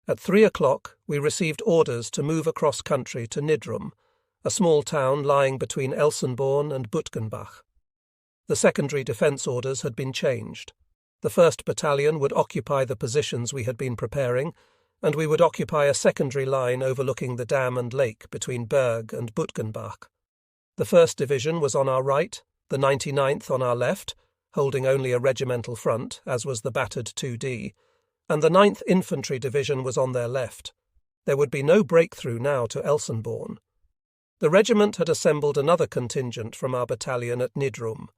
At 3 o'clock, we received orders to move across country to Nidrum, a small town lying between Elsenborn and Butgenbach. The secondary defence orders had been changed. The 1st Battalion would occupy the positions we had been preparing, and we would occupy a secondary line overlooking the dam and lake between Berg and Butgenbach. The 1st Division was on our right, the 99th on our left, holding only a regimental front, as was the battered 2D, and the 9th Infantry Division was on their left. There would be no breakthrough now to Elsenborn. The regiment had assembled another contingent from our battalion at Nidrum.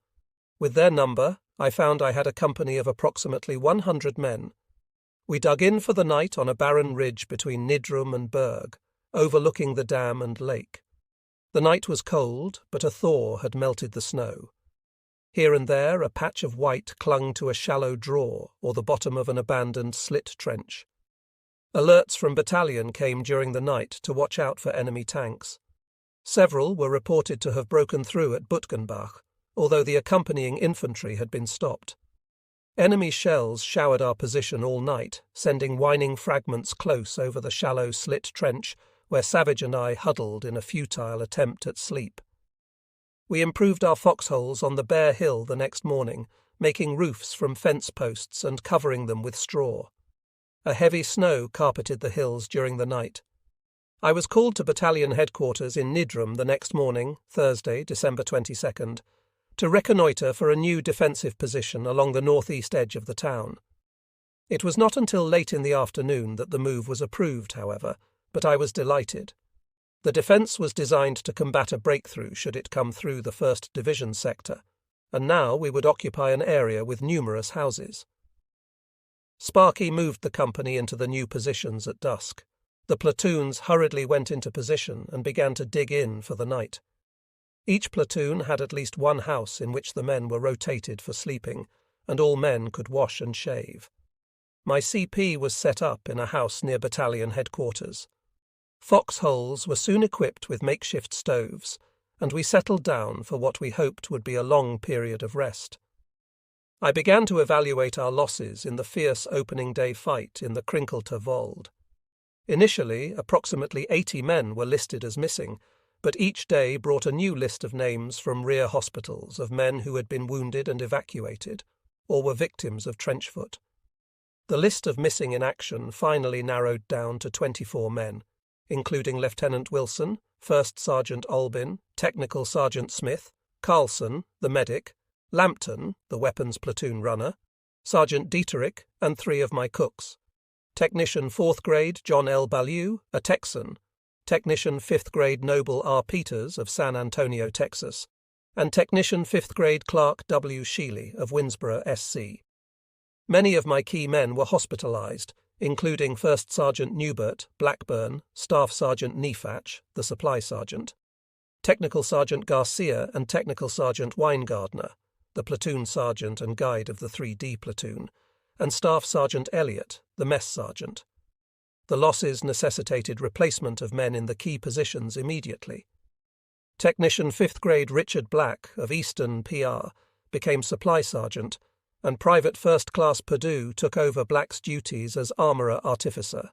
With their number, I found I had a company of approximately 100 men. We dug in for the night on a barren ridge between Nidrum and Berg, overlooking the dam and lake. The night was cold, but a thaw had melted the snow. Here and there a patch of white clung to a shallow draw or the bottom of an abandoned slit trench. Alerts from battalion came during the night to watch out for enemy tanks. Several were reported to have broken through at Butgenbach, although the accompanying infantry had been stopped. Enemy shells showered our position all night, sending whining fragments close over the shallow slit trench where Savage and I huddled in a futile attempt at sleep. We improved our foxholes on the bare hill the next morning, making roofs from fence posts and covering them with straw. A heavy snow carpeted the hills during the night. I was called to battalion headquarters in Nidrum the next morning, Thursday, December 22nd, to reconnoitre for a new defensive position along the northeast edge of the town. It was not until late in the afternoon that the move was approved, however, but I was delighted. The defence was designed to combat a breakthrough should it come through the 1st Division sector, and now we would occupy an area with numerous houses. Sparky moved the company into the new positions at dusk. The platoons hurriedly went into position and began to dig in for the night. Each platoon had at least one house in which the men were rotated for sleeping, and all men could wash and shave. My CP was set up in a house near battalion headquarters. Foxholes were soon equipped with makeshift stoves, and we settled down for what we hoped would be a long period of rest. I began to evaluate our losses in the fierce opening day fight in the Krinkelter Wald. Initially, approximately 80 men were listed as missing, but each day brought a new list of names from rear hospitals of men who had been wounded and evacuated, or were victims of trench foot. The list of missing in action finally narrowed down to 24 men, including Lieutenant Wilson, First Sergeant Albin, Technical Sergeant Smith, Carlson, the medic, Lampton, the weapons platoon runner, Sergeant Dieterich, and 3 of my cooks. Technician 4th grade John L. Ballou, a Texan, Technician 5th grade Noble R. Peters of San Antonio, Texas, and Technician 5th grade Clark W. Sheely of Winsboro, SC. Many of my key men were hospitalized, including 1st Sergeant Newbert, Blackburn, Staff Sergeant Nefatch, the supply sergeant, Technical Sergeant Garcia and Technical Sergeant Weingardner, the platoon sergeant and guide of the 3D platoon, and Staff Sergeant Elliott, the mess sergeant. The losses necessitated replacement of men in the key positions immediately. Technician 5th grade Richard Black of Easton, PR, became supply sergeant, and Private First Class Perdue took over Black's duties as armourer artificer.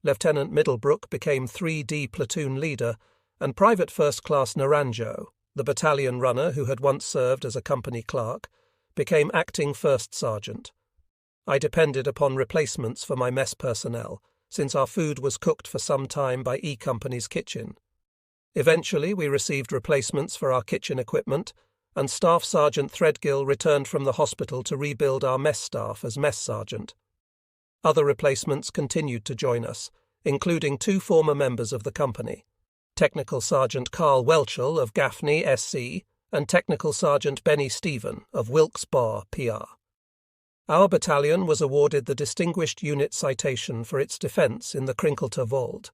Lieutenant Middlebrook became 3D platoon leader, and Private First Class Naranjo, the battalion runner who had once served as a company clerk, became acting first sergeant. I depended upon replacements for my mess personnel, since our food was cooked for some time by E Company's kitchen. Eventually we received replacements for our kitchen equipment, and Staff Sergeant Threadgill returned from the hospital to rebuild our mess staff as mess sergeant. Other replacements continued to join us, including 2 former members of the company, Technical Sergeant Carl Welchel of Gaffney, SC, and Technical Sergeant Benny Stephen of Wilkes Barre, PR. Our battalion was awarded the Distinguished Unit Citation for its defence in the Krinkelter Wald,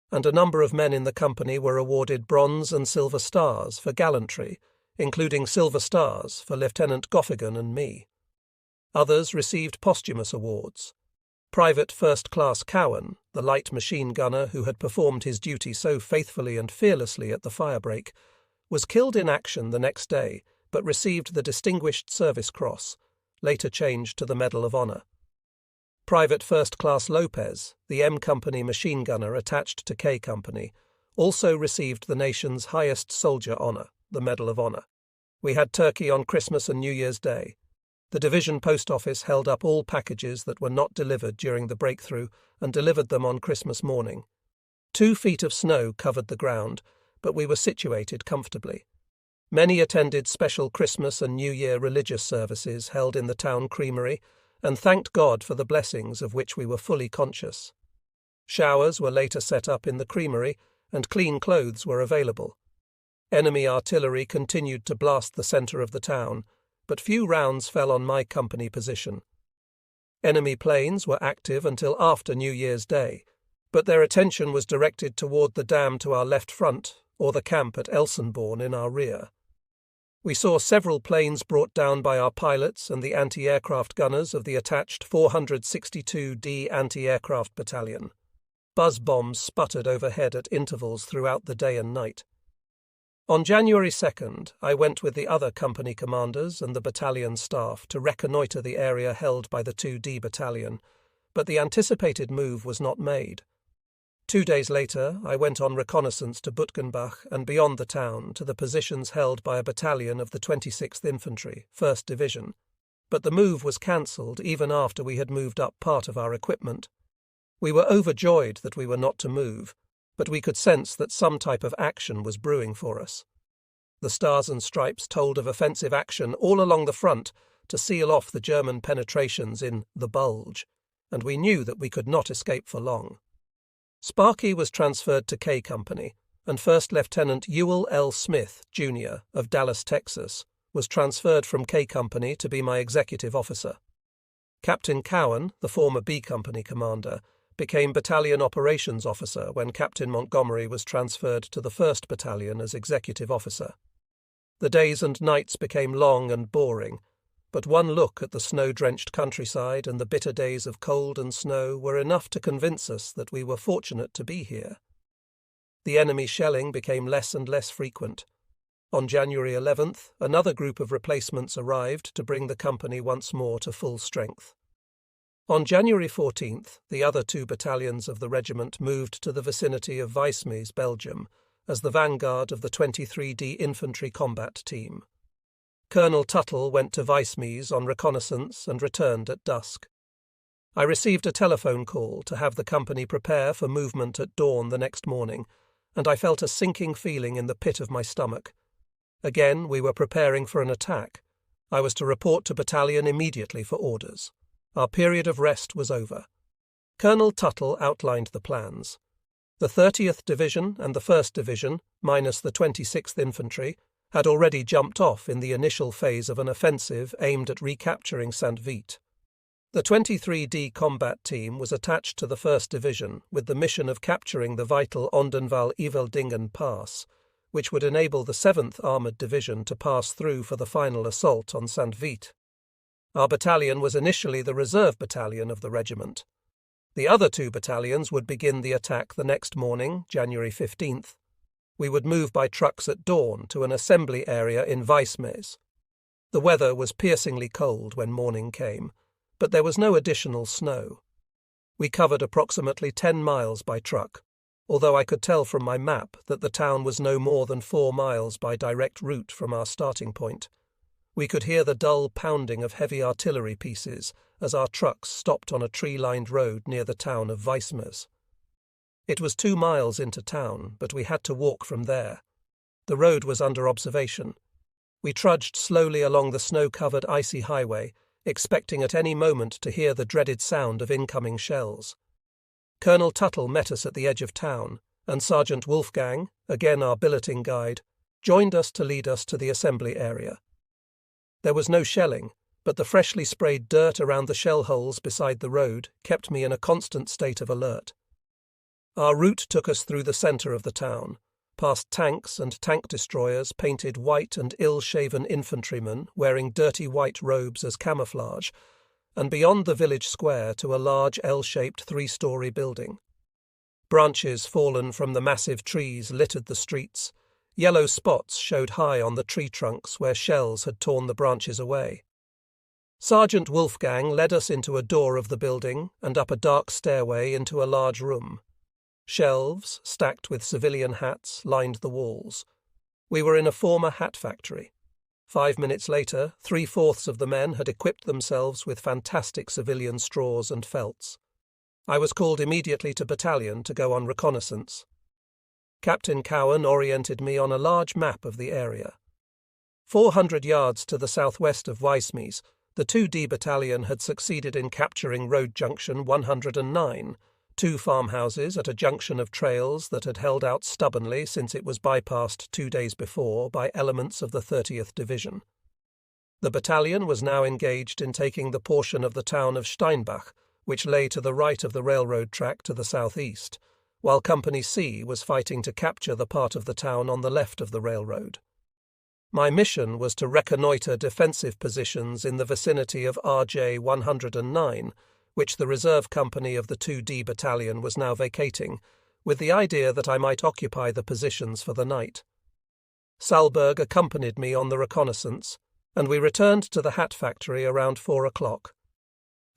and a number of men in the company were awarded Bronze and Silver Stars for gallantry, including Silver Stars for Lieutenant Goffigan and me. Others received posthumous awards. Private First Class Cowan, the light machine gunner who had performed his duty so faithfully and fearlessly at the firebreak, was killed in action the next day, but received the Distinguished Service Cross, later changed to the Medal of Honor. Private First Class Lopez, the M Company machine gunner attached to K Company, also received the nation's highest soldier honour, the Medal of Honour. We had turkey on Christmas and New Year's Day. The division post office held up all packages that were not delivered during the breakthrough and delivered them on Christmas morning. 2 feet of snow covered the ground, but we were situated comfortably. Many attended special Christmas and New Year religious services held in the town creamery and thanked God for the blessings of which we were fully conscious. Showers were later set up in the creamery and clean clothes were available. Enemy artillery continued to blast the centre of the town, but few rounds fell on my company position. Enemy planes were active until after New Year's Day, but their attention was directed toward the dam to our left front or the camp at Elsenborn in our rear. We saw several planes brought down by our pilots and the anti-aircraft gunners of the attached 462D Anti-Aircraft Battalion. Buzz bombs sputtered overhead at intervals throughout the day and night. On January 2nd, I went with the other company commanders and the battalion staff to reconnoitre the area held by the 2D Battalion, but the anticipated move was not made. 2 days later, I went on reconnaissance to Butgenbach and beyond the town to the positions held by a battalion of the 26th Infantry, 1st Division, but the move was cancelled even after we had moved up part of our equipment. We were overjoyed that we were not to move, but we could sense that some type of action was brewing for us. The Stars and Stripes told of offensive action all along the front to seal off the German penetrations in the Bulge, and we knew that we could not escape for long. Sparky was transferred to K Company, and First Lieutenant Ewell L. Smith, Jr., of Dallas, Texas, was transferred from K Company to be my executive officer. Captain Cowan, the former B Company commander, became Battalion Operations Officer when Captain Montgomery was transferred to the 1st Battalion as executive officer. The days and nights became long and boring, but one look at the snow-drenched countryside and the bitter days of cold and snow were enough to convince us that we were fortunate to be here. The enemy shelling became less and less frequent. On January 11th, another group of replacements arrived to bring the company once more to full strength. On January 14th, the other 2 battalions of the regiment moved to the vicinity of Weissmes, Belgium, as the vanguard of the 23D Infantry Combat Team. Colonel Tuttle went to Weissmes on reconnaissance and returned at dusk. I received a telephone call to have the company prepare for movement at dawn the next morning, and I felt a sinking feeling in the pit of my stomach. Again, we were preparing for an attack. I was to report to battalion immediately for orders. Our period of rest was over. Colonel Tuttle outlined the plans. The 30th Division and the 1st Division, minus the 26th Infantry, had already jumped off in the initial phase of an offensive aimed at recapturing St. Vith. The 23D combat team was attached to the 1st Division with the mission of capturing the vital Ondenwall-Eveldingen Pass, which would enable the 7th Armoured Division to pass through for the final assault on St. Vith. Our battalion was initially the reserve battalion of the regiment. The other 2 battalions would begin the attack the next morning, January 15th. We would move by trucks at dawn to an assembly area in Weissmes. The weather was piercingly cold when morning came, but there was no additional snow. We covered approximately 10 miles by truck, although I could tell from my map that the town was no more than 4 miles by direct route from our starting point. We could hear the dull pounding of heavy artillery pieces as our trucks stopped on a tree-lined road near the town of Weissmes. It was 2 miles into town, but we had to walk from there. The road was under observation. We trudged slowly along the snow-covered icy highway, expecting at any moment to hear the dreaded sound of incoming shells. Colonel Tuttle met us at the edge of town, and Sergeant Wolfgang, again our billeting guide, joined us to lead us to the assembly area. There was no shelling, but the freshly sprayed dirt around the shell holes beside the road kept me in a constant state of alert. Our route took us through the centre of the town, past tanks and tank destroyers painted white and ill-shaven infantrymen wearing dirty white robes as camouflage, and beyond the village square to a large L-shaped 3-story building. Branches fallen from the massive trees littered the streets. Yellow spots showed high on the tree trunks where shells had torn the branches away. Sergeant Wolfgang led us into a door of the building and up a dark stairway into a large room. Shelves, stacked with civilian hats, lined the walls. We were in a former hat factory. 5 minutes later, 3/4 of the men had equipped themselves with fantastic civilian straws and felts. I was called immediately to battalion to go on reconnaissance. Captain Cowan oriented me on a large map of the area. 400 yards to the southwest of Weissmies, the 2D Battalion had succeeded in capturing Road Junction 109, 2 farmhouses at a junction of trails that had held out stubbornly since it was bypassed 2 days before by elements of the 30th Division. The battalion was now engaged in taking the portion of the town of Steinbach, which lay to the right of the railroad track to the southeast, while Company C was fighting to capture the part of the town on the left of the railroad. My mission was to reconnoitre defensive positions in the vicinity of RJ 109, which the reserve company of the 2D Battalion was now vacating, with the idea that I might occupy the positions for the night. Salberg accompanied me on the reconnaissance, and we returned to the hat factory around 4 o'clock.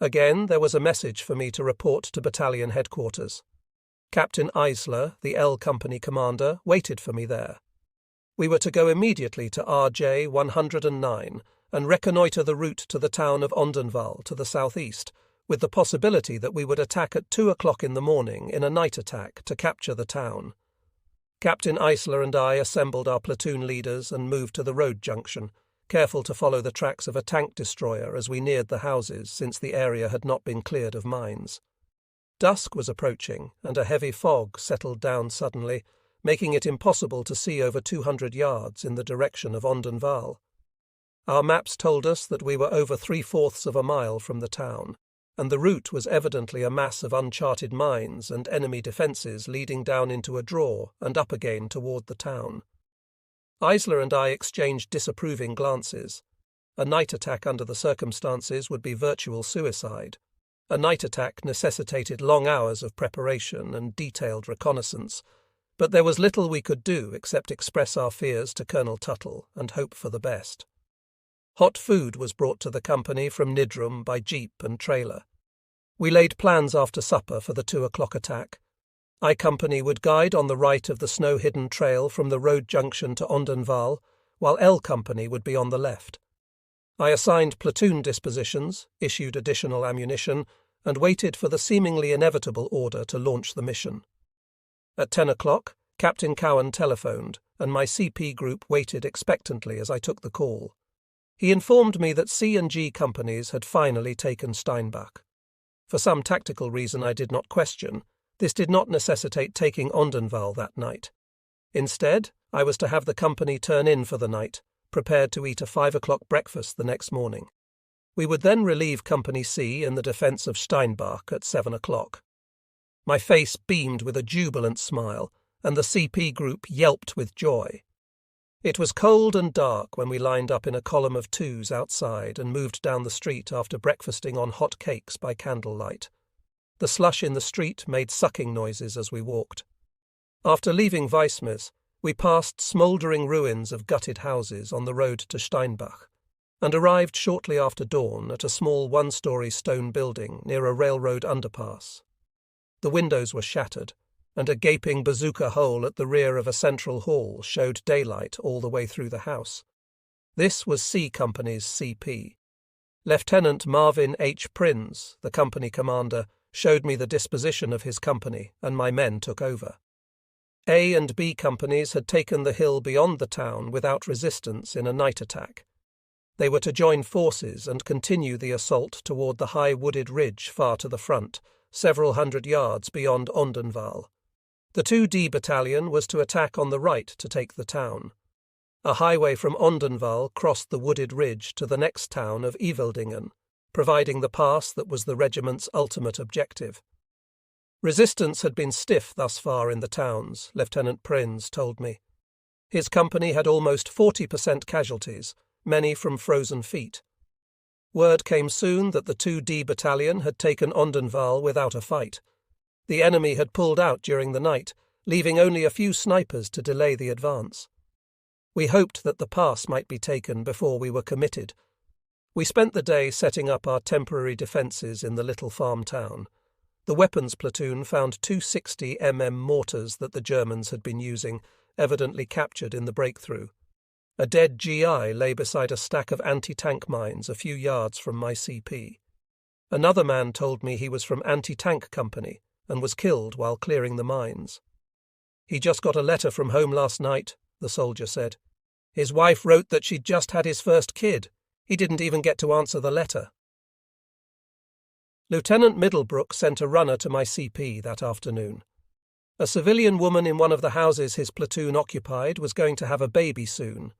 Again, there was a message for me to report to battalion headquarters. Captain Eisler, the L Company commander, waited for me there. We were to go immediately to RJ 109 and reconnoitre the route to the town of Ondenval to the southeast, with the possibility that we would attack at 2 o'clock in the morning in a night attack to capture the town. Captain Eisler and I assembled our platoon leaders and moved to the road junction, careful to follow the tracks of a tank destroyer as we neared the houses since the area had not been cleared of mines. Dusk was approaching, and a heavy fog settled down suddenly, making it impossible to see over 200 yards in the direction of Ondenval. Our maps told us that we were over 3/4 of a mile from the town, and the route was evidently a mass of uncharted mines and enemy defences leading down into a draw and up again toward the town. Eisler and I exchanged disapproving glances. A night attack under the circumstances would be virtual suicide. A night attack necessitated long hours of preparation and detailed reconnaissance, but there was little we could do except express our fears to Colonel Tuttle and hope for the best. Hot food was brought to the company from Nidrum by jeep and trailer. We laid plans after supper for the 2 o'clock attack. I Company would guide on the right of the snow-hidden trail from the road junction to Ondenval, while L Company would be on the left. I assigned platoon dispositions, issued additional ammunition, and waited for the seemingly inevitable order to launch the mission. At 10 o'clock, Captain Cowan telephoned, and my CP group waited expectantly as I took the call. He informed me that C and G companies had finally taken Steinbach. For some tactical reason I did not question, this did not necessitate taking Ondenval that night. Instead, I was to have the company turn in for the night, prepared to eat a 5 o'clock breakfast the next morning. We would then relieve Company C in the defence of Steinbach at 7 o'clock. My face beamed with a jubilant smile, and the CP group yelped with joy. It was cold and dark when we lined up in a column of 2s outside and moved down the street after breakfasting on hot cakes by candlelight. The slush in the street made sucking noises as we walked. After leaving Weissmies, we passed smouldering ruins of gutted houses on the road to Steinbach, and arrived shortly after dawn at a small 1-story stone building near a railroad underpass. The windows were shattered, and a gaping bazooka hole at the rear of a central hall showed daylight all the way through the house. This was C Company's CP. Lieutenant Marvin H. Prinz, the company commander, showed me the disposition of his company, and my men took over. A and B companies had taken the hill beyond the town without resistance in a night attack. They were to join forces and continue the assault toward the high wooded ridge far to the front, several hundred yards beyond Ondenval. The 2D Battalion was to attack on the right to take the town. A highway from Ondenval crossed the wooded ridge to the next town of Eveldingen, providing the pass that was the regiment's ultimate objective. Resistance had been stiff thus far in the towns, Lieutenant Prinz told me. His company had almost 40% casualties, many from frozen feet. Word came soon that the 2D Battalion had taken Ondenval without a fight. The enemy had pulled out during the night, leaving only a few snipers to delay the advance. We hoped that the pass might be taken before we were committed. We spent the day setting up our temporary defences in the little farm town. The weapons platoon found two 60mm mortars that the Germans had been using, evidently captured in the breakthrough. A dead GI lay beside a stack of anti-tank mines a few yards from my CP. Another man told me he was from anti-tank company and was killed while clearing the mines. "He just got a letter from home last night," the soldier said. "His wife wrote that she'd just had his first kid. He didn't even get to answer the letter." Lieutenant Middlebrook sent a runner to my CP that afternoon. A civilian woman in one of the houses his platoon occupied was going to have a baby soon.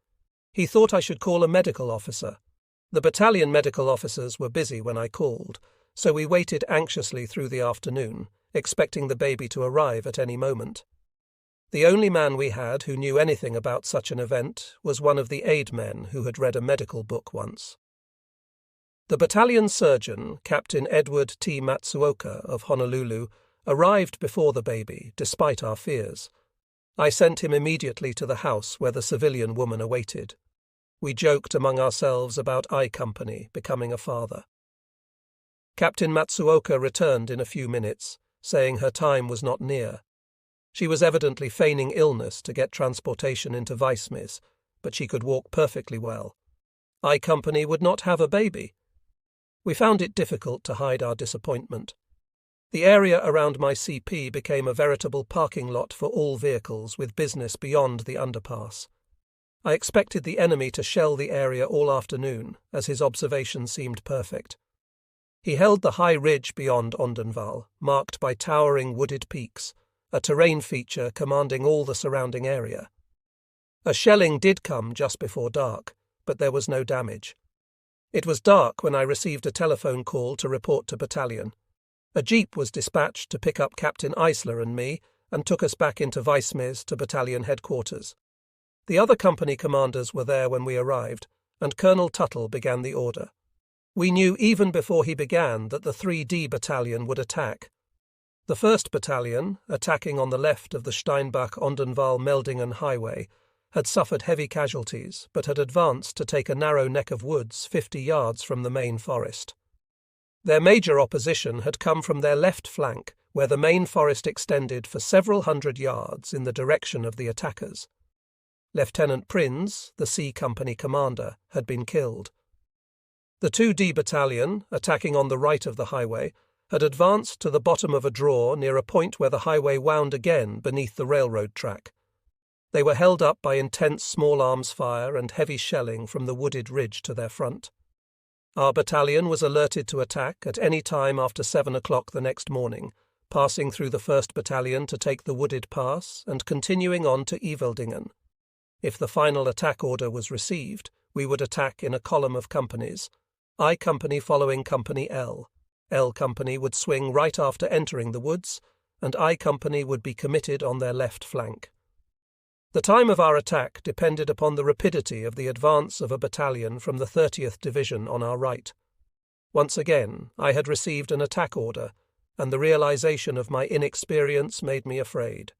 He thought I should call a medical officer. The battalion medical officers were busy when I called, so we waited anxiously through the afternoon, expecting the baby to arrive at any moment. The only man we had who knew anything about such an event was one of the aide men who had read a medical book once. The battalion surgeon, Captain Edward T. Matsuoka of Honolulu, arrived before the baby, despite our fears. I sent him immediately to the house where the civilian woman awaited. We joked among ourselves about I Company becoming a father. Captain Matsuoka returned in a few minutes, saying her time was not near. She was evidently feigning illness to get transportation into Weissmis, but she could walk perfectly well. I Company would not have a baby. We found it difficult to hide our disappointment. The area around my CP became a veritable parking lot for all vehicles with business beyond the underpass. I expected the enemy to shell the area all afternoon, as his observation seemed perfect. He held the high ridge beyond Ardennes, marked by towering wooded peaks, a terrain feature commanding all the surrounding area. A shelling did come just before dark, but there was no damage. It was dark when I received a telephone call to report to battalion. A jeep was dispatched to pick up Captain Eisler and me and took us back into Weissmis to battalion headquarters. The other company commanders were there when we arrived, and Colonel Tuttle began the order. We knew even before he began that the 3D battalion would attack. The 1st Battalion, attacking on the left of the Steinbach-Ondenwall-Meldingen highway, had suffered heavy casualties but had advanced to take a narrow neck of woods 50 yards from the main forest. Their major opposition had come from their left flank, where the main forest extended for several hundred yards in the direction of the attackers. Lieutenant Prinz, the C Company commander, had been killed. The 2D Battalion, attacking on the right of the highway, had advanced to the bottom of a draw near a point where the highway wound again beneath the railroad track. They were held up by intense small arms fire and heavy shelling from the wooded ridge to their front. Our battalion was alerted to attack at any time after 7 o'clock the next morning, passing through the 1st Battalion to take the wooded pass and continuing on to Eveldingen. If the final attack order was received, we would attack in a column of companies, I Company following Company L. L Company would swing right after entering the woods, and I Company would be committed on their left flank. The time of our attack depended upon the rapidity of the advance of a battalion from the 30th Division on our right. Once again, I had received an attack order, and the realization of my inexperience made me afraid.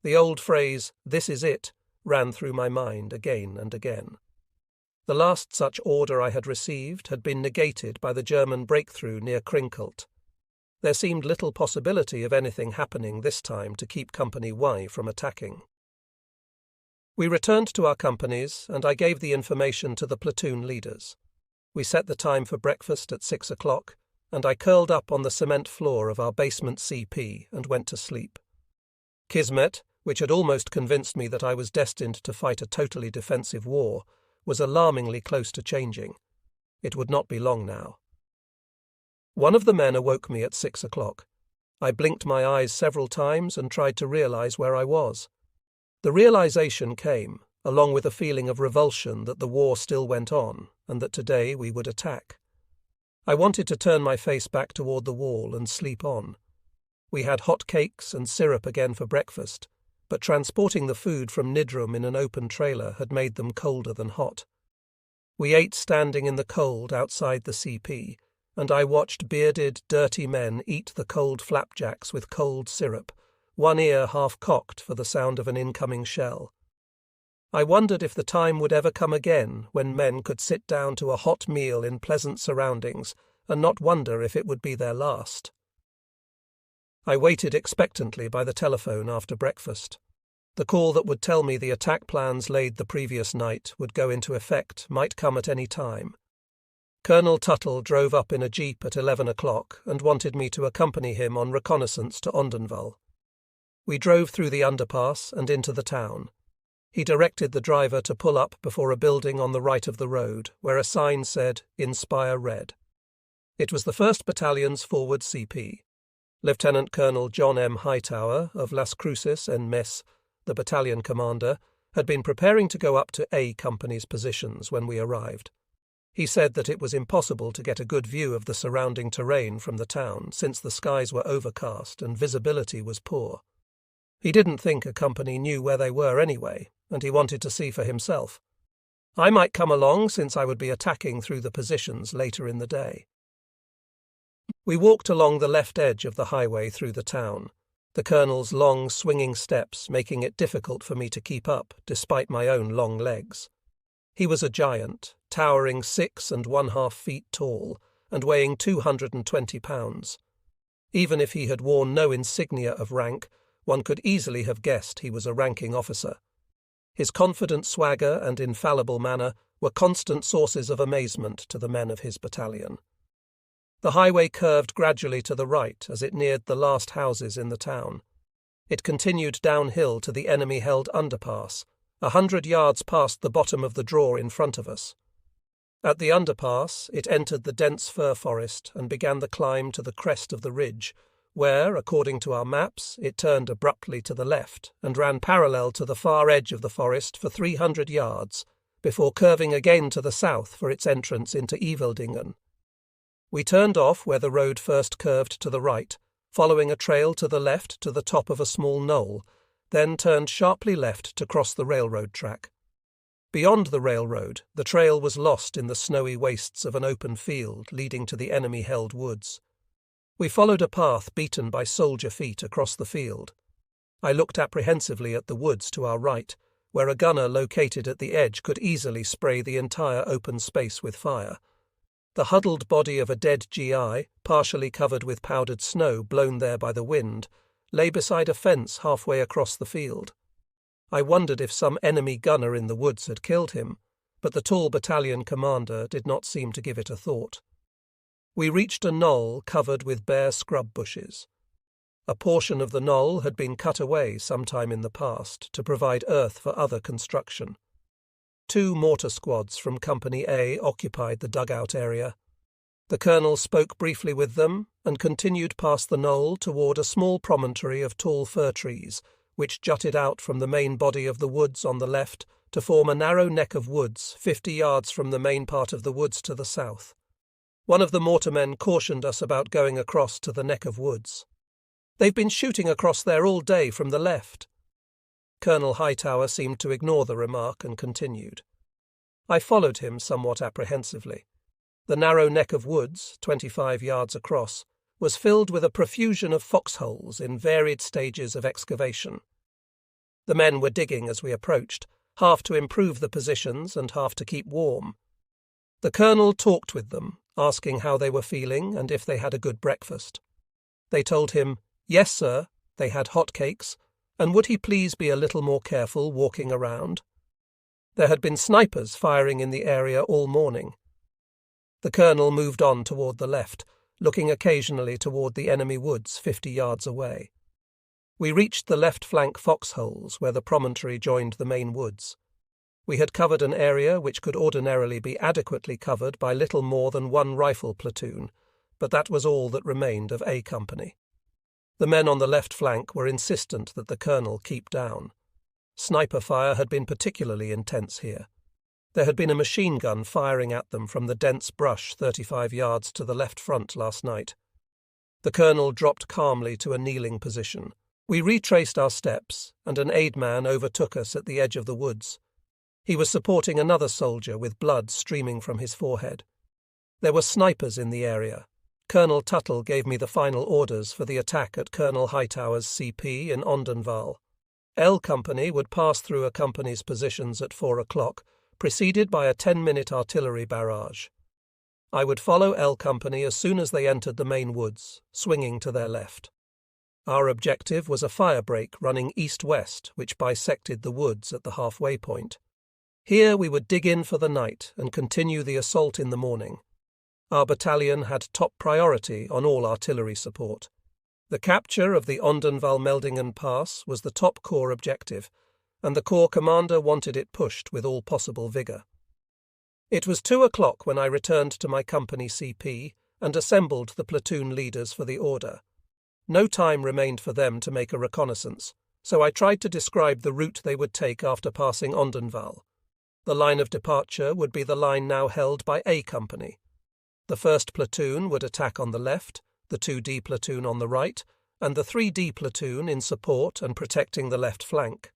The old phrase, "This is it," ran through my mind again and again. The last such order I had received had been negated by the German breakthrough near Krinkelt. There seemed little possibility of anything happening this time to keep Company Y from attacking. We returned to our companies, and I gave the information to the platoon leaders. We set the time for breakfast at 6 o'clock, and I curled up on the cement floor of our basement CP and went to sleep. Kismet, which had almost convinced me that I was destined to fight a totally defensive war, was alarmingly close to changing. It would not be long now. One of the men awoke me at 6 o'clock. I blinked my eyes several times and tried to realize where I was. The realization came, along with a feeling of revulsion that the war still went on and that today we would attack. I wanted to turn my face back toward the wall and sleep on. We had hot cakes and syrup again for breakfast, but transporting the food from Nidrum in an open trailer had made them colder than hot. We ate standing in the cold outside the CP, and I watched bearded, dirty men eat the cold flapjacks with cold syrup, one ear half cocked for the sound of an incoming shell. I wondered if the time would ever come again when men could sit down to a hot meal in pleasant surroundings and not wonder if it would be their last. I waited expectantly by the telephone after breakfast. The call that would tell me the attack plans laid the previous night would go into effect might come at any time. Colonel Tuttle drove up in a jeep at 11 o'clock and wanted me to accompany him on reconnaissance to Ardennes. We drove through the underpass and into the town. He directed the driver to pull up before a building on the right of the road, where a sign said, "Inspire Red." It was the 1st Battalion's forward CP. Lieutenant Colonel John M. Hightower of Las Cruces en Metz, the battalion commander, had been preparing to go up to A Company's positions when we arrived. He said that it was impossible to get a good view of the surrounding terrain from the town since the skies were overcast and visibility was poor. He didn't think a company knew where they were anyway, and he wanted to see for himself. I might come along since I would be attacking through the positions later in the day. We walked along the left edge of the highway through the town, the colonel's long swinging steps making it difficult for me to keep up despite my own long legs. He was a giant, towering 6½ feet tall and weighing 220 pounds. Even if he had worn no insignia of rank, one could easily have guessed he was a ranking officer. His confident swagger and infallible manner were constant sources of amazement to the men of his battalion. The highway curved gradually to the right as it neared the last houses in the town. It continued downhill to the enemy-held underpass, 100 yards past the bottom of the draw in front of us. At the underpass, it entered the dense fir forest and began the climb to the crest of the ridge, where, according to our maps, it turned abruptly to the left and ran parallel to the far edge of the forest for 300 yards, before curving again to the south for its entrance into Eveldingen. We turned off where the road first curved to the right, following a trail to the left to the top of a small knoll, then turned sharply left to cross the railroad track. Beyond the railroad, the trail was lost in the snowy wastes of an open field leading to the enemy-held woods. We followed a path beaten by soldier feet across the field. I looked apprehensively at the woods to our right, where a gunner located at the edge could easily spray the entire open space with fire. The huddled body of a dead GI, partially covered with powdered snow blown there by the wind, lay beside a fence halfway across the field. I wondered if some enemy gunner in the woods had killed him, but the tall battalion commander did not seem to give it a thought. We reached a knoll covered with bare scrub bushes. A portion of the knoll had been cut away sometime in the past to provide earth for other construction. 2 mortar squads from Company A occupied the dugout area. The colonel spoke briefly with them and continued past the knoll toward a small promontory of tall fir trees, which jutted out from the main body of the woods on the left to form a narrow neck of woods 50 yards from the main part of the woods to the south. One of the mortarmen cautioned us about going across to the neck of woods. "They've been shooting across there all day from the left." Colonel Hightower seemed to ignore the remark and continued. I followed him somewhat apprehensively. The narrow neck of woods, 25 yards across, was filled with a profusion of foxholes in varied stages of excavation. The men were digging as we approached, half to improve the positions and half to keep warm. The colonel talked with them, asking how they were feeling and if they had a good breakfast. They told him, yes, sir, they had hot cakes, and would he please be a little more careful walking around? There had been snipers firing in the area all morning. The colonel moved on toward the left, looking occasionally toward the enemy woods 50 yards away. We reached the left flank foxholes where the promontory joined the main woods. We had covered an area which could ordinarily be adequately covered by little more than 1 rifle platoon, but that was all that remained of A Company. The men on the left flank were insistent that the colonel keep down. Sniper fire had been particularly intense here. There had been a machine gun firing at them from the dense brush 35 yards to the left front last night. The colonel dropped calmly to a kneeling position. We retraced our steps, and an aid man overtook us at the edge of the woods. He was supporting another soldier with blood streaming from his forehead. There were snipers in the area. Colonel Tuttle gave me the final orders for the attack at Colonel Hightower's CP in Ardennes. L Company would pass through a company's positions at 4 o'clock, preceded by a 10-minute artillery barrage. I would follow L Company as soon as they entered the main woods, swinging to their left. Our objective was a fire break running east-west which bisected the woods at the halfway point. Here we would dig in for the night and continue the assault in the morning. Our battalion had top priority on all artillery support. The capture of the Odenwald-Meldingen Pass was the top corps objective, and the corps commander wanted it pushed with all possible vigour. It was 2 o'clock when I returned to my company CP and assembled the platoon leaders for the order. No time remained for them to make a reconnaissance, so I tried to describe the route they would take after passing Odenwald. The line of departure would be the line now held by A Company. The 1st platoon would attack on the left, the 2D platoon on the right, and the 3D platoon in support and protecting the left flank.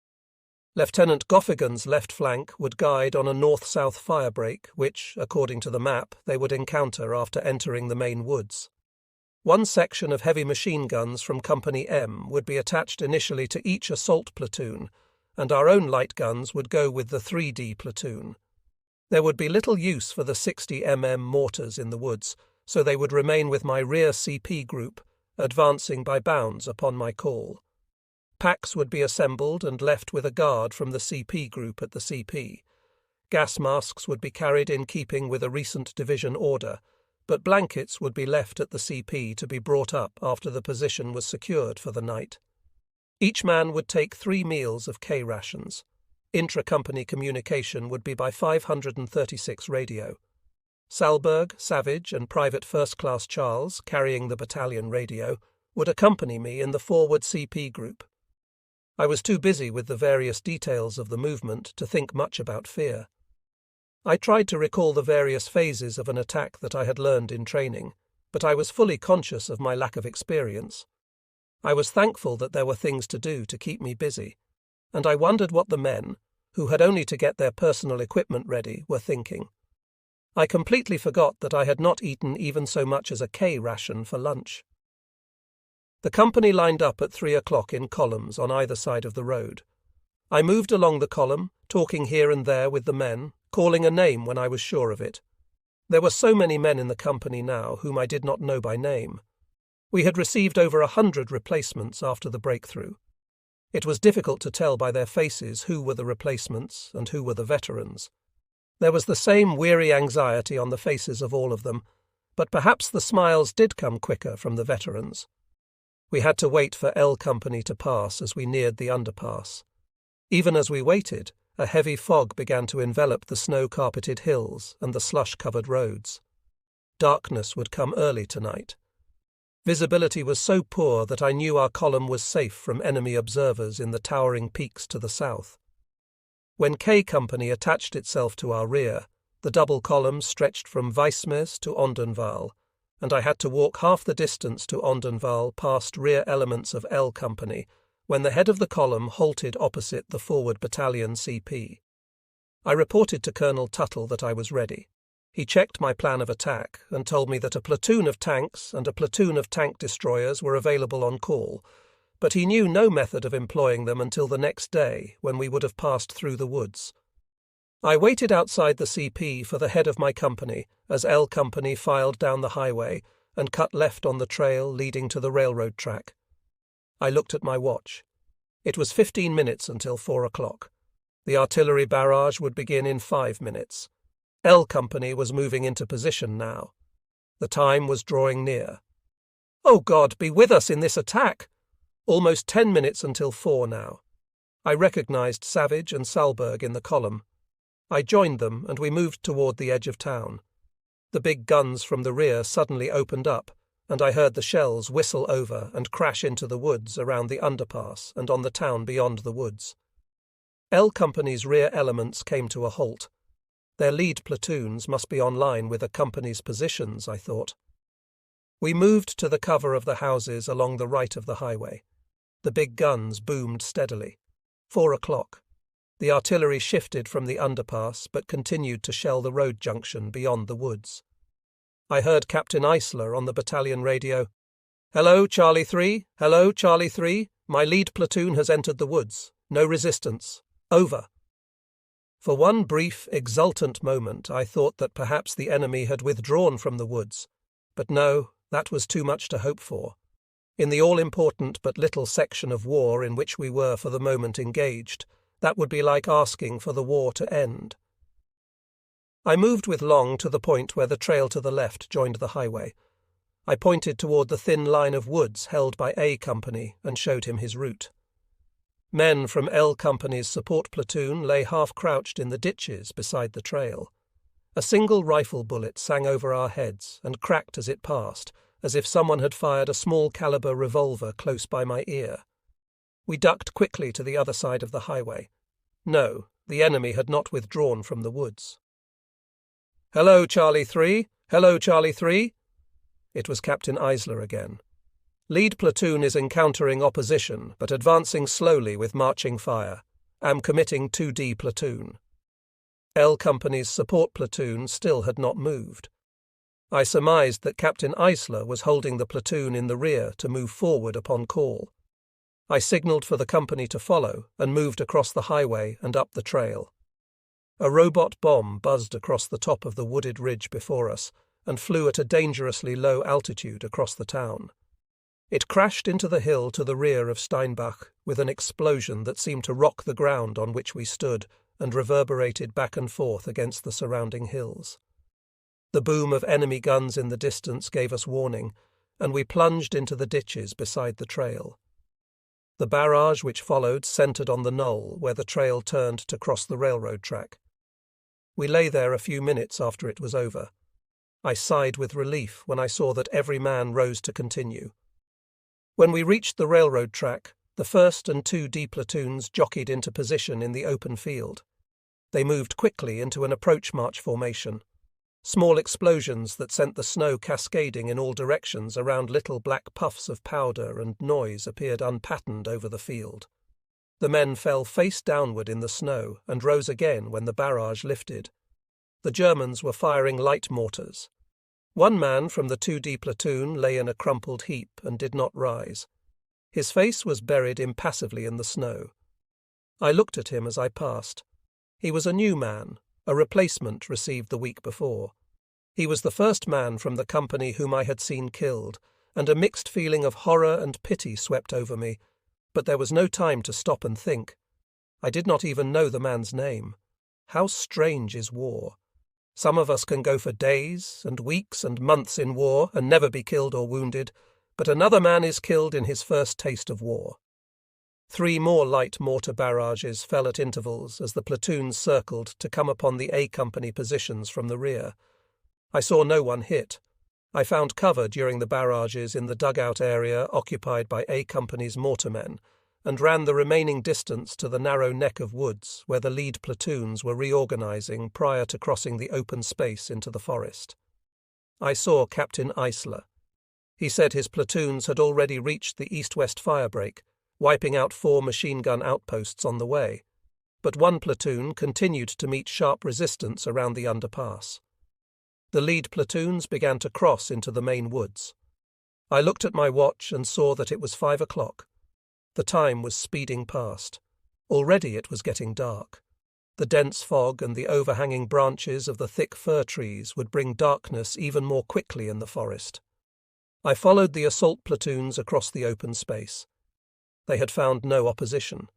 Lieutenant Goffigan's left flank would guide on a north-south fire break which, according to the map, they would encounter after entering the main woods. One section of heavy machine guns from Company M would be attached initially to each assault platoon, and our own light guns would go with the 3D platoon. There would be little use for the 60mm mortars in the woods, so they would remain with my rear CP group, advancing by bounds upon my call. Packs would be assembled and left with a guard from the CP group at the CP. Gas masks would be carried in keeping with a recent division order, but blankets would be left at the CP to be brought up after the position was secured for the night. Each man would take 3 meals of K rations. Intra-company communication would be by 536 radio. Salberg, Savage, and Private First Class Charles, carrying the battalion radio, would accompany me in the forward CP group. I was too busy with the various details of the movement to think much about fear. I tried to recall the various phases of an attack that I had learned in training, but I was fully conscious of my lack of experience. I was thankful that there were things to do to keep me busy, and I wondered what the men, who had only to get their personal equipment ready, were thinking. I completely forgot that I had not eaten even so much as a K ration for lunch. The company lined up at 3 o'clock in columns on either side of the road. I moved along the column, talking here and there with the men, calling a name when I was sure of it. There were so many men in the company now whom I did not know by name. We had received over 100 replacements after the breakthrough. It was difficult to tell by their faces who were the replacements and who were the veterans. There was the same weary anxiety on the faces of all of them, but perhaps the smiles did come quicker from the veterans. We had to wait for L Company to pass as we neared the underpass. Even as we waited, a heavy fog began to envelop the snow-carpeted hills and the slush-covered roads. Darkness would come early tonight. Visibility was so poor that I knew our column was safe from enemy observers in the towering peaks to the south. When K Company attached itself to our rear, the double column stretched from Weissmes to Odenwald, and I had to walk half the distance to Odenwald past rear elements of L Company when the head of the column halted opposite the forward battalion CP. I reported to Colonel Tuttle that I was ready. He checked my plan of attack and told me that a platoon of tanks and a platoon of tank destroyers were available on call, but he knew no method of employing them until the next day when we would have passed through the woods. I waited outside the CP for the head of my company as L Company filed down the highway and cut left on the trail leading to the railroad track. I looked at my watch. It was 15 minutes until 4 o'clock. The artillery barrage would begin in 5 minutes. L Company was moving into position now. The time was drawing near. Oh God, be with us in this attack! Almost 10 minutes until 4 now. I recognized Savage and Salberg in the column. I joined them and we moved toward the edge of town. The big guns from the rear suddenly opened up, and I heard the shells whistle over and crash into the woods around the underpass and on the town beyond the woods. L Company's rear elements came to a halt. Their lead platoons must be on line with the company's positions, I thought. We moved to the cover of the houses along the right of the highway. The big guns boomed steadily. 4 o'clock. The artillery shifted from the underpass but continued to shell the road junction beyond the woods. I heard Captain Eisler on the battalion radio. "Hello, Charlie 3. Hello, Charlie 3. My lead platoon has entered the woods. No resistance. Over. For one brief, exultant moment I thought that perhaps the enemy had withdrawn from the woods, but no, that was too much to hope for. In the all-important but little section of war in which we were for the moment engaged, that would be like asking for the war to end. I moved with Long to the point where the trail to the left joined the highway. I pointed toward the thin line of woods held by A Company and showed him his route. Men from L Company's support platoon lay half-crouched in the ditches beside the trail. A single rifle bullet sang over our heads and cracked as it passed, as if someone had fired a small-caliber revolver close by my ear. We ducked quickly to the other side of the highway. No, the enemy had not withdrawn from the woods. "Hello, Charlie 3. Hello, Charlie 3. It was Captain Eisler again. "Lead platoon is encountering opposition, but advancing slowly with marching fire. Am committing 2D platoon." L Company's support platoon still had not moved. I surmised that Captain Eisler was holding the platoon in the rear to move forward upon call. I signalled for the company to follow and moved across the highway and up the trail. A robot bomb buzzed across the top of the wooded ridge before us and flew at a dangerously low altitude across the town. It crashed into the hill to the rear of Steinbach with an explosion that seemed to rock the ground on which we stood and reverberated back and forth against the surrounding hills. The boom of enemy guns in the distance gave us warning, and we plunged into the ditches beside the trail. The barrage which followed centred on the knoll where the trail turned to cross the railroad track. We lay there a few minutes after it was over. I sighed with relief when I saw that every man rose to continue. When we reached the railroad track, the 1st and 2D platoons jockeyed into position in the open field. They moved quickly into an approach march formation. Small explosions that sent the snow cascading in all directions around little black puffs of powder and noise appeared unpatterned over the field. The men fell face downward in the snow and rose again when the barrage lifted. The Germans were firing light mortars. One man from the 2D platoon lay in a crumpled heap and did not rise. His face was buried impassively in the snow. I looked at him as I passed. He was a new man, a replacement received the week before. He was the first man from the company whom I had seen killed, and a mixed feeling of horror and pity swept over me, but there was no time to stop and think. I did not even know the man's name. How strange is war! Some of us can go for days and weeks and months in war and never be killed or wounded, but another man is killed in his first taste of war. 3 more light mortar barrages fell at intervals as the platoons circled to come upon the A Company positions from the rear. I saw no one hit. I found cover during the barrages in the dugout area occupied by A Company's mortarmen, and ran the remaining distance to the narrow neck of woods where the lead platoons were reorganizing prior to crossing the open space into the forest. I saw Captain Eisler. He said his platoons had already reached the east-west firebreak, wiping out 4 machine-gun outposts on the way, but one platoon continued to meet sharp resistance around the underpass. The lead platoons began to cross into the main woods. I looked at my watch and saw that it was 5 o'clock. The time was speeding past. Already it was getting dark. The dense fog and the overhanging branches of the thick fir trees would bring darkness even more quickly in the forest. I followed the assault platoons across the open space. They had found no opposition.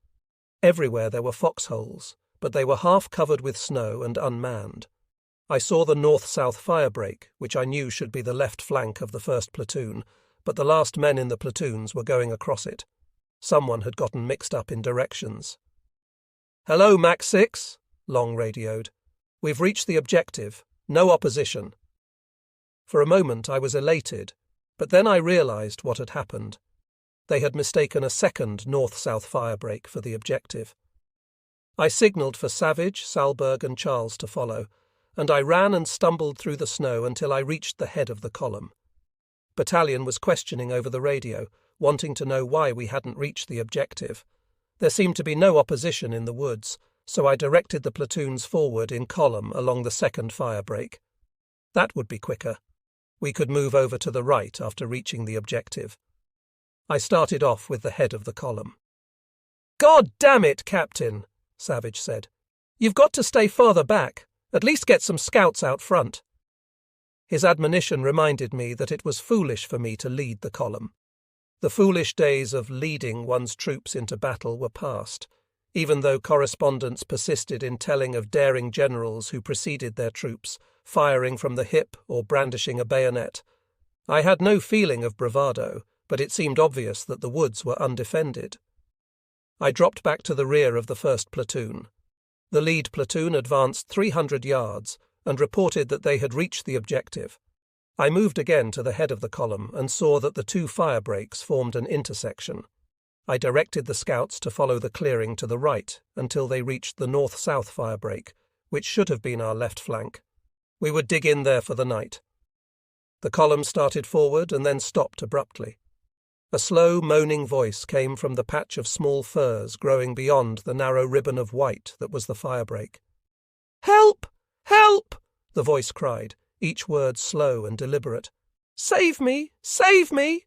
Everywhere there were foxholes, but they were half covered with snow and unmanned. I saw the north-south firebreak, which I knew should be the left flank of the 1st platoon, but the last men in the platoons were going across it. Someone had gotten mixed up in directions. "Hello, Mac 6, Long radioed. "We've reached the objective. No opposition." For a moment I was elated, but then I realized what had happened. They had mistaken a second north-south firebreak for the objective. I signalled for Savage, Salberg and Charles to follow, and I ran and stumbled through the snow until I reached the head of the column. Battalion was questioning over the radio, wanting to know why we hadn't reached the objective. There seemed to be no opposition in the woods, so I directed the platoons forward in column along the second firebreak. That would be quicker. We could move over to the right after reaching the objective. I started off with the head of the column. God damn it, Captain, Savage said. You've got to stay farther back. At least get some scouts out front. His admonition reminded me that it was foolish for me to lead the column. The foolish days of leading one's troops into battle were past, even though correspondents persisted in telling of daring generals who preceded their troops, firing from the hip or brandishing a bayonet. I had no feeling of bravado, but it seemed obvious that the woods were undefended. I dropped back to the rear of the first platoon. The lead platoon advanced 300 yards and reported that they had reached the objective. I moved again to the head of the column and saw that the two fire breaks formed an intersection. I directed the scouts to follow the clearing to the right until they reached the north-south fire break, which should have been our left flank. We would dig in there for the night. The column started forward and then stopped abruptly. A slow, moaning voice came from the patch of small firs growing beyond the narrow ribbon of white that was the firebreak. "Help! Help!" the voice cried, each word slow and deliberate. "Save me! Save me!"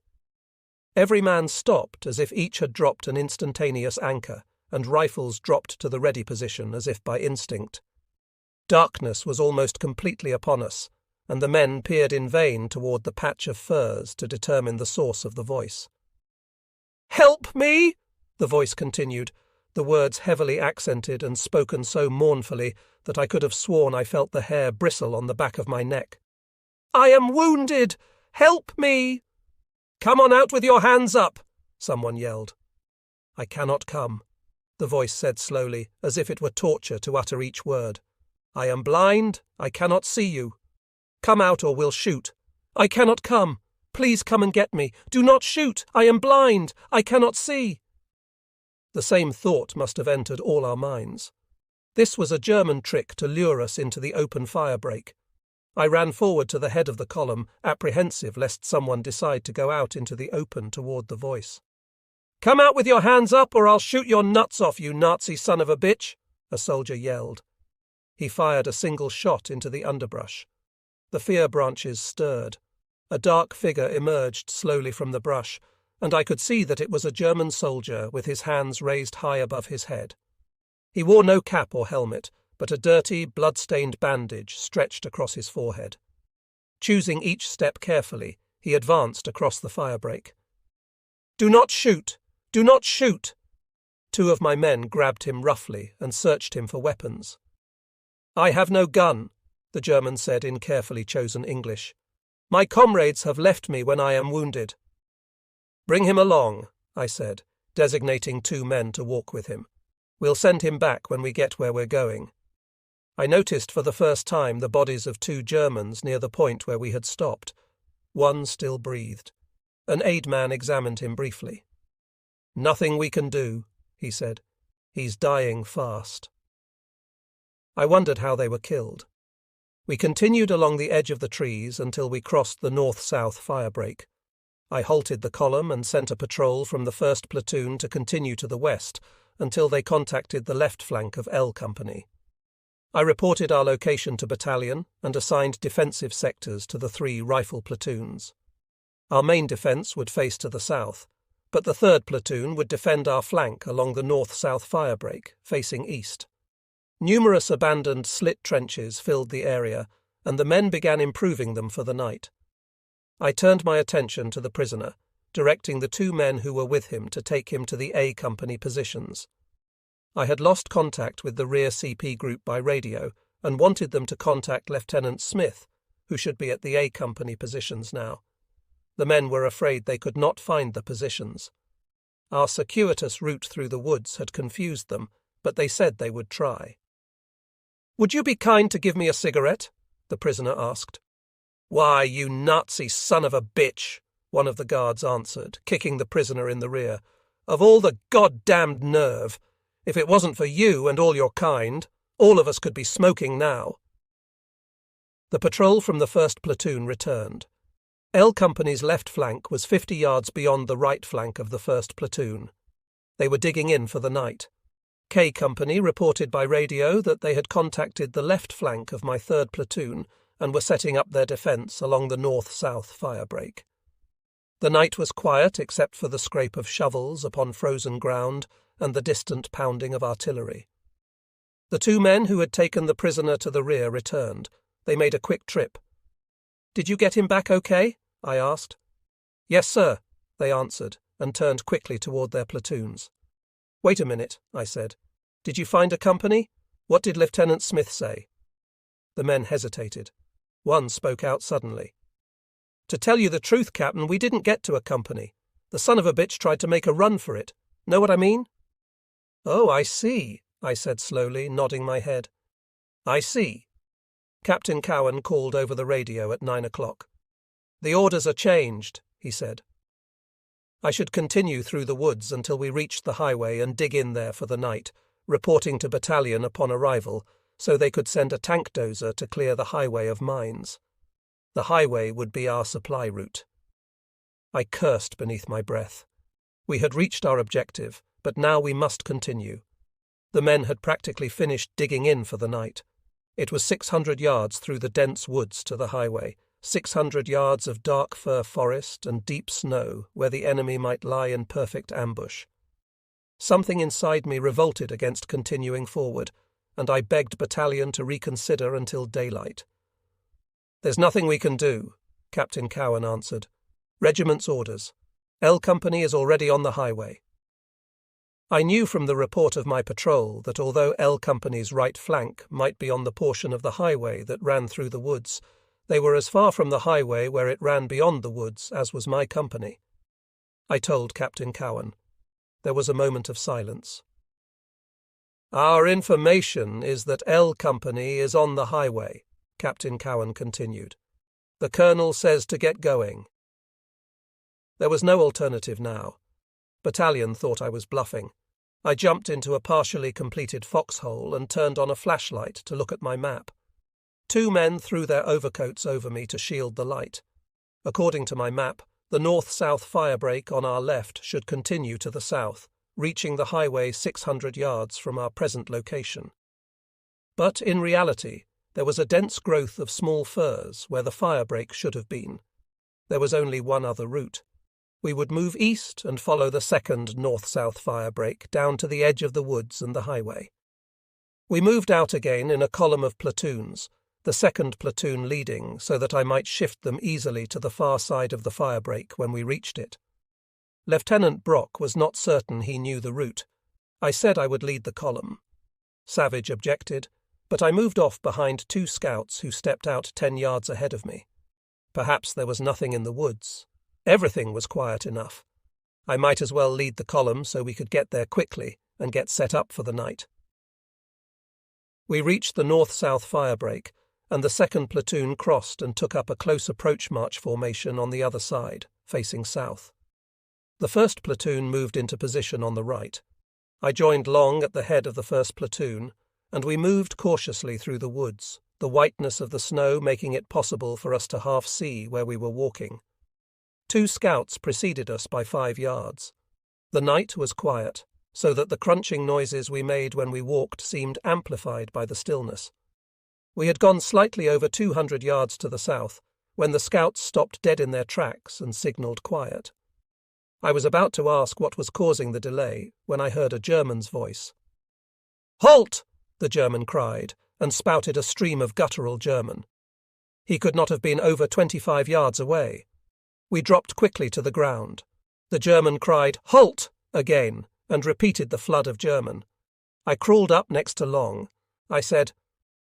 Every man stopped as if each had dropped an instantaneous anchor, and rifles dropped to the ready position as if by instinct. Darkness was almost completely upon us, and the men peered in vain toward the patch of firs to determine the source of the voice. "Help me!" the voice continued, the words heavily accented and spoken so mournfully that I could have sworn I felt the hair bristle on the back of my neck. "I am wounded! Help me!" "Come on out with your hands up!" someone yelled. "I cannot come," the voice said slowly, as if it were torture to utter each word. "I am blind. I cannot see you. Come out or we'll shoot." "I cannot come. Please come and get me. Do not shoot. I am blind. I cannot see." The same thought must have entered all our minds. This was a German trick to lure us into the open fire break. I ran forward to the head of the column, apprehensive lest someone decide to go out into the open toward the voice. "Come out with your hands up or I'll shoot your nuts off, you Nazi son of a bitch," a soldier yelled. He fired a single shot into the underbrush. The fir branches stirred. A dark figure emerged slowly from the brush, and I could see that it was a German soldier with his hands raised high above his head. He wore no cap or helmet, but a dirty, blood-stained bandage stretched across his forehead. Choosing each step carefully, he advanced across the firebreak. "Do not shoot! Do not shoot!" Two of my men grabbed him roughly and searched him for weapons. "I have no gun," the German said in carefully chosen English. "My comrades have left me when I am wounded." "Bring him along," I said, designating two men to walk with him. "We'll send him back when we get where we're going." I noticed for the first time the bodies of two Germans near the point where we had stopped. One still breathed. An aide man examined him briefly. "Nothing we can do," he said. "He's dying fast." I wondered how they were killed. We continued along the edge of the trees until we crossed the north-south firebreak. I halted the column and sent a patrol from the 1st Platoon to continue to the west until they contacted the left flank of L Company. I reported our location to battalion and assigned defensive sectors to the 3 rifle platoons. Our main defence would face to the south, but the 3rd Platoon would defend our flank along the north-south firebreak, facing east. Numerous abandoned slit trenches filled the area, and the men began improving them for the night. I turned my attention to the prisoner, directing the 2 men who were with him to take him to the A Company positions. I had lost contact with the rear CP group by radio and wanted them to contact Lieutenant Smith, who should be at the A Company positions now. The men were afraid they could not find the positions. Our circuitous route through the woods had confused them, but they said they would try. "Would you be kind to give me a cigarette?" the prisoner asked. "Why, you Nazi son of a bitch," one of the guards answered, kicking the prisoner in the rear. "Of all the goddamned nerve! If it wasn't for you and all your kind, all of us could be smoking now." The patrol from the 1st Platoon returned. L Company's left flank was 50 yards beyond the right flank of the 1st Platoon. They were digging in for the night. K Company reported by radio that they had contacted the left flank of my 3rd Platoon and were setting up their defence along the north-south firebreak. The night was quiet except for the scrape of shovels upon frozen ground and the distant pounding of artillery. The two men who had taken the prisoner to the rear returned. They made a quick trip. "Did you get him back okay?" I asked. "Yes, sir," they answered, and turned quickly toward their platoons. "Wait a minute," I said. "Did you find a company? What did Lieutenant Smith say?" The men hesitated. One spoke out suddenly. "To tell you the truth, Captain, we didn't get to a company. The son of a bitch tried to make a run for it. Know what I mean?" "Oh, I see," I said slowly, nodding my head. "I see." Captain Cowan called over the radio at 9 o'clock. "The orders are changed," he said. I should continue through the woods until we reached the highway and dig in there for the night, reporting to battalion upon arrival, so they could send a tank dozer to clear the highway of mines. The highway would be our supply route. I cursed beneath my breath. We had reached our objective, but now we must continue. The men had practically finished digging in for the night. It was 600 yards through the dense woods to the highway, 600 yards of dark fir forest and deep snow where the enemy might lie in perfect ambush. Something inside me revolted against continuing forward, and I begged battalion to reconsider until daylight. "There's nothing we can do," Captain Cowan answered. "Regiment's orders. L Company is already on the highway." I knew from the report of my patrol that although L Company's right flank might be on the portion of the highway that ran through the woods, they were as far from the highway where it ran beyond the woods as was my company. I told Captain Cowan. There was a moment of silence. "Our information is that L Company is on the highway," Captain Cowan continued. "The colonel says to get going." There was no alternative now. Battalion thought I was bluffing. I jumped into a partially completed foxhole and turned on a flashlight to look at my map. Two men threw their overcoats over me to shield the light. According to my map, the north-south firebreak on our left should continue to the south, reaching the highway 600 yards from our present location. But in reality, there was a dense growth of small firs where the firebreak should have been. There was only one other route. We would move east and follow the second north-south firebreak down to the edge of the woods and the highway. We moved out again in a column of platoons, the second platoon leading so that I might shift them easily to the far side of the firebreak when we reached it. Lieutenant Brock was not certain he knew the route. I said I would lead the column. Savage objected, but I moved off behind two scouts who stepped out 10 yards ahead of me. Perhaps there was nothing in the woods. Everything was quiet enough. I might as well lead the column so we could get there quickly and get set up for the night. We reached the north-south firebreak, and the second platoon crossed and took up a close approach march formation on the other side, facing south. The first platoon moved into position on the right. I joined Long at the head of the first platoon, and we moved cautiously through the woods, the whiteness of the snow making it possible for us to half see where we were walking. Two scouts preceded us by 5 yards. The night was quiet, so that the crunching noises we made when we walked seemed amplified by the stillness. We had gone slightly over 200 yards to the south, when the scouts stopped dead in their tracks and signalled quiet. I was about to ask what was causing the delay when I heard a German's voice. "Halt!" the German cried, and spouted a stream of guttural German. He could not have been over 25 yards away. We dropped quickly to the ground. The German cried, "Halt!" again, and repeated the flood of German. I crawled up next to Long. I said,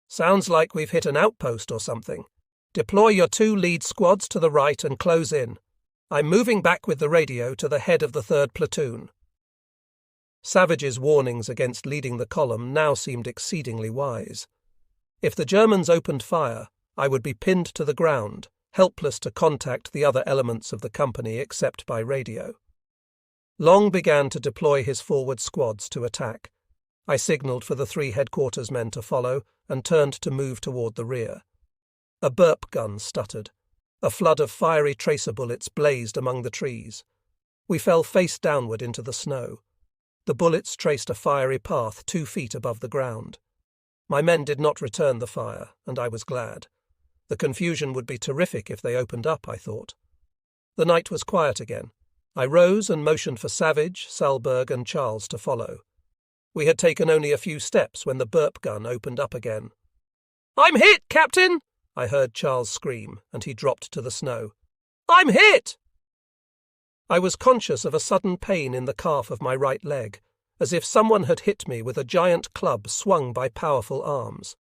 "Sounds like we've hit an outpost or something. Deploy your 2 lead squads to the right and close in. I'm moving back with the radio to the head of the 3rd platoon." Savage's warnings against leading the column now seemed exceedingly wise. If the Germans opened fire, I would be pinned to the ground, helpless to contact the other elements of the company except by radio. Long began to deploy his forward squads to attack. I signalled for the 3 headquarters men to follow and turned to move toward the rear. A burp gun stuttered. A flood of fiery tracer bullets blazed among the trees. We fell face downward into the snow. The bullets traced a fiery path 2 feet above the ground. My men did not return the fire, and I was glad. The confusion would be terrific if they opened up, I thought. The night was quiet again. I rose and motioned for Savage, Salberg, and Charles to follow. We had taken only a few steps when the burp gun opened up again. "I'm hit, Captain!" I heard Charles scream, and he dropped to the snow. "I'm hit!" I was conscious of a sudden pain in the calf of my right leg, as if someone had hit me with a giant club swung by powerful arms.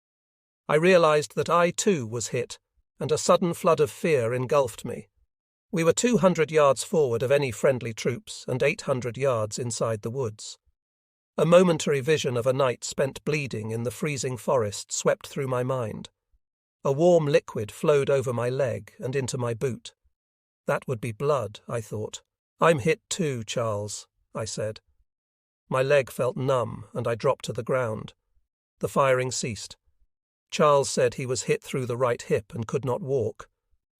I realized that I too was hit, and a sudden flood of fear engulfed me. We were 200 yards forward of any friendly troops and 800 yards inside the woods. A momentary vision of a night spent bleeding in the freezing forest swept through my mind. A warm liquid flowed over my leg and into my boot. That would be blood, I thought. "I'm hit too, Charles," I said. My leg felt numb, and I dropped to the ground. The firing ceased. Charles said he was hit through the right hip and could not walk.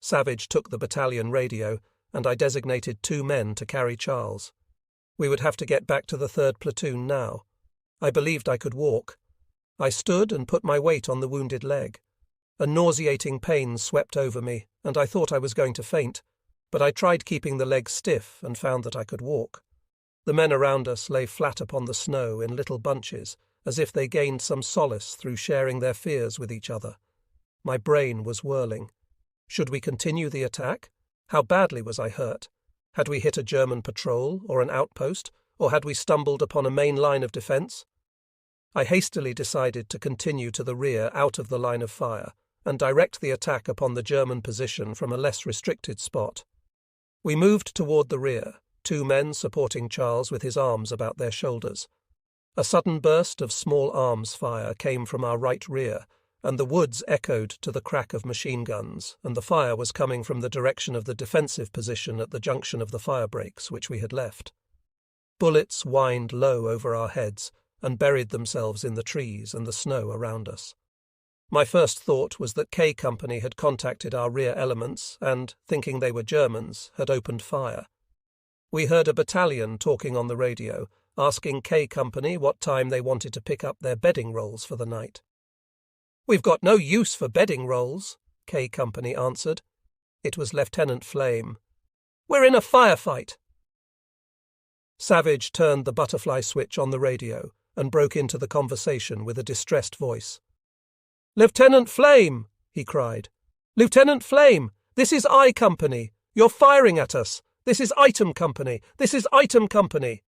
Savage took the battalion radio, and I designated 2 men to carry Charles. We would have to get back to the 3rd platoon now. I believed I could walk. I stood and put my weight on the wounded leg. A nauseating pain swept over me, and I thought I was going to faint, but I tried keeping the leg stiff and found that I could walk. The men around us lay flat upon the snow in little bunches, as if they gained some solace through sharing their fears with each other. My brain was whirling. Should we continue the attack? How badly was I hurt? Had we hit a German patrol or an outpost, or had we stumbled upon a main line of defence? I hastily decided to continue to the rear out of the line of fire and direct the attack upon the German position from a less restricted spot. We moved toward the rear, 2 men supporting Charles with his arms about their shoulders. A sudden burst of small arms fire came from our right rear, and the woods echoed to the crack of machine guns, and the fire was coming from the direction of the defensive position at the junction of the fire breaks which we had left. Bullets whined low over our heads and buried themselves in the trees and the snow around us. My first thought was that K Company had contacted our rear elements and, thinking they were Germans, had opened fire. We heard a battalion talking on the radio, asking K Company what time they wanted to pick up their bedding rolls for the night. "We've got no use for bedding rolls," K Company answered. It was Lieutenant Flame. "We're in a firefight." Savage turned the butterfly switch on the radio and broke into the conversation with a distressed voice. "Lieutenant Flame!" he cried. "Lieutenant Flame! This is I Company! You're firing at us! This is Item Company! This is Item Company!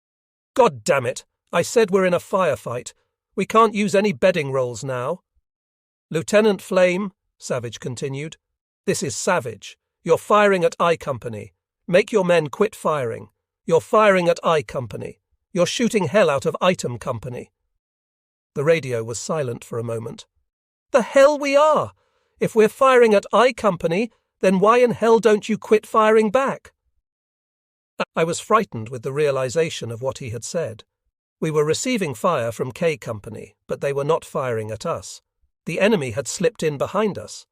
God damn it! I said we're in a firefight. We can't use any bedding rolls now." "Lieutenant Flame," Savage continued, "this is Savage. You're firing at I Company. Make your men quit firing. You're firing at I Company. You're shooting hell out of Item Company." The radio was silent for a moment. "The hell we are! If we're firing at I Company, then why in hell don't you quit firing back?" I was frightened with the realization of what he had said. We were receiving fire from K Company, but they were not firing at us. The enemy had slipped in behind us.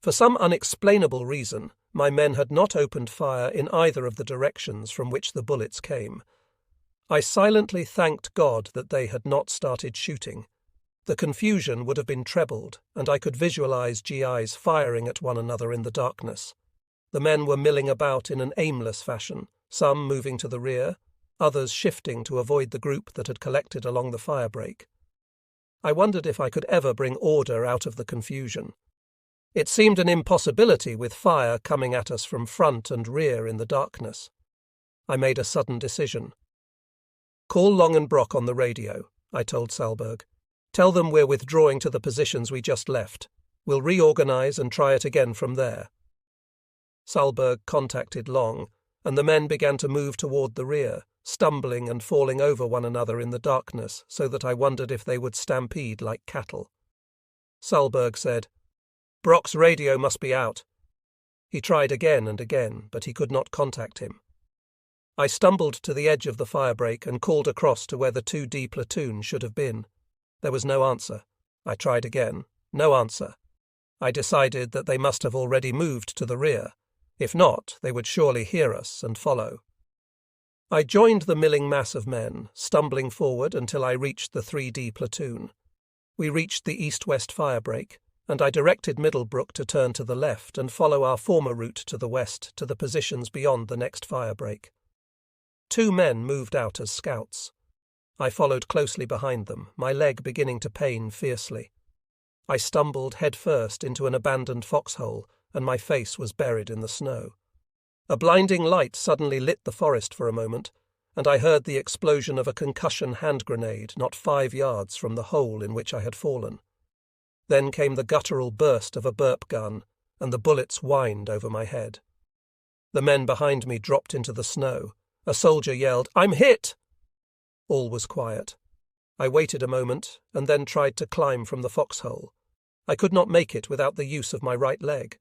For some unexplainable reason, my men had not opened fire in either of the directions from which the bullets came. I silently thanked God that they had not started shooting. The confusion would have been trebled, and I could visualize GIs firing at one another in the darkness. The men were milling about in an aimless fashion, some moving to the rear, others shifting to avoid the group that had collected along the fire break. I wondered if I could ever bring order out of the confusion. It seemed an impossibility with fire coming at us from front and rear in the darkness. I made a sudden decision. "Call Long and Brock on the radio," I told Salberg. "Tell them we're withdrawing to the positions we just left. We'll reorganize and try it again from there." Salberg contacted Long, and the men began to move toward the rear, stumbling and falling over one another in the darkness so that I wondered if they would stampede like cattle. Salberg said, "Brock's radio must be out." He tried again and again, but he could not contact him. I stumbled to the edge of the firebreak and called across to where the 2D platoon should have been. There was no answer. I tried again. No answer. I decided that they must have already moved to the rear. If not, they would surely hear us and follow. I joined the milling mass of men, stumbling forward until I reached the 3D platoon. We reached the east-west firebreak. and I directed Middlebrook to turn to the left and follow our former route to the west to the positions beyond the next firebreak. 2 men moved out as scouts. I followed closely behind them, my leg beginning to pain fiercely. I stumbled headfirst into an abandoned foxhole, and my face was buried in the snow. A blinding light suddenly lit the forest for a moment, and I heard the explosion of a concussion hand grenade not 5 yards from the hole in which I had fallen. Then came the guttural burst of a burp gun, and the bullets whined over my head. The men behind me dropped into the snow. A soldier yelled, "I'm hit!" All was quiet. I waited a moment, and then tried to climb from the foxhole. I could not make it without the use of my right leg.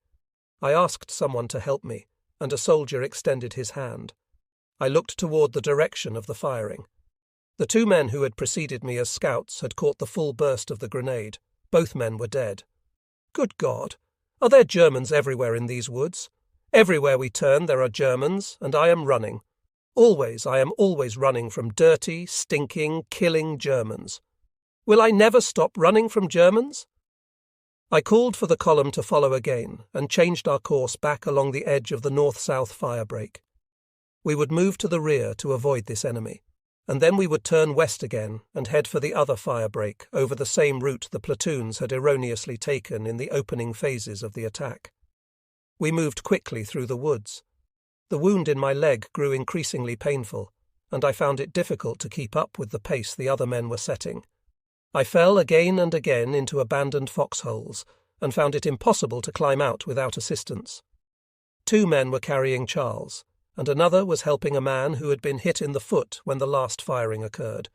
I asked someone to help me, and a soldier extended his hand. I looked toward the direction of the firing. The 2 men who had preceded me as scouts had caught the full burst of the grenade. Both men were dead. Good God! Are there Germans everywhere in these woods? Everywhere we turn there are Germans, and I am running. I am always running from dirty, stinking, killing Germans. Will I never stop running from Germans? I called for the column to follow again and changed our course back along the edge of the north-south firebreak. We would move to the rear to avoid this enemy, and then we would turn west again and head for the other firebreak over the same route the platoons had erroneously taken in the opening phases of the attack. We moved quickly through the woods. The wound in my leg grew increasingly painful, and I found it difficult to keep up with the pace the other men were setting. I fell again and again into abandoned foxholes, and found it impossible to climb out without assistance. 2 men were carrying Charles, and another was helping a man who had been hit in the foot when the last firing occurred.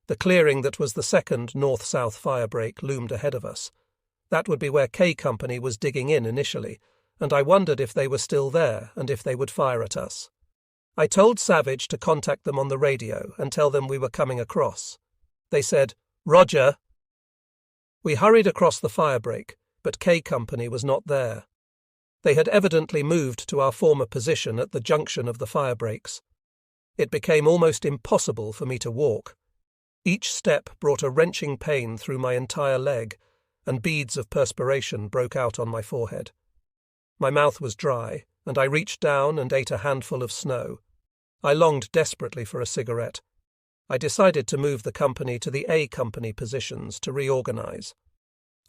The clearing that was the second north-south firebreak loomed ahead of us. That would be where K Company was digging in initially, and I wondered if they were still there and if they would fire at us. I told Savage to contact them on the radio and tell them we were coming across. They said, "Roger." We hurried across the firebreak, but K Company was not there. They had evidently moved to our former position at the junction of the firebreaks. It became almost impossible for me to walk. Each step brought a wrenching pain through my entire leg, and beads of perspiration broke out on my forehead. My mouth was dry, and I reached down and ate a handful of snow. I longed desperately for a cigarette. I decided to move the company to the A Company positions to reorganize.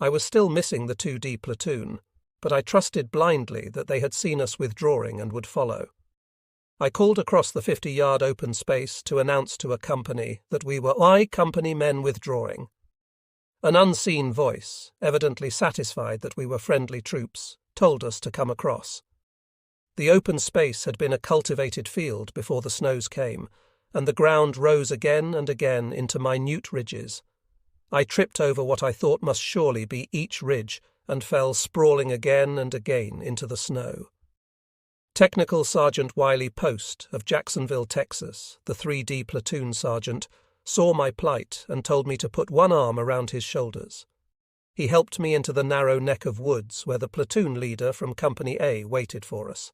I was still missing the 2D platoon, but I trusted blindly that they had seen us withdrawing and would follow. I called across the 50-yard open space to announce to a company that we were I Company men withdrawing. An unseen voice, evidently satisfied that we were friendly troops, told us to come across. The open space had been a cultivated field before the snows came, and the ground rose again and again into minute ridges. I tripped over what I thought must surely be each ridge and fell sprawling again and again into the snow. Technical Sergeant Wiley Post of Jacksonville, Texas, the 3D platoon sergeant, saw my plight and told me to put one arm around his shoulders. He helped me into the narrow neck of woods where the platoon leader from Company A waited for us.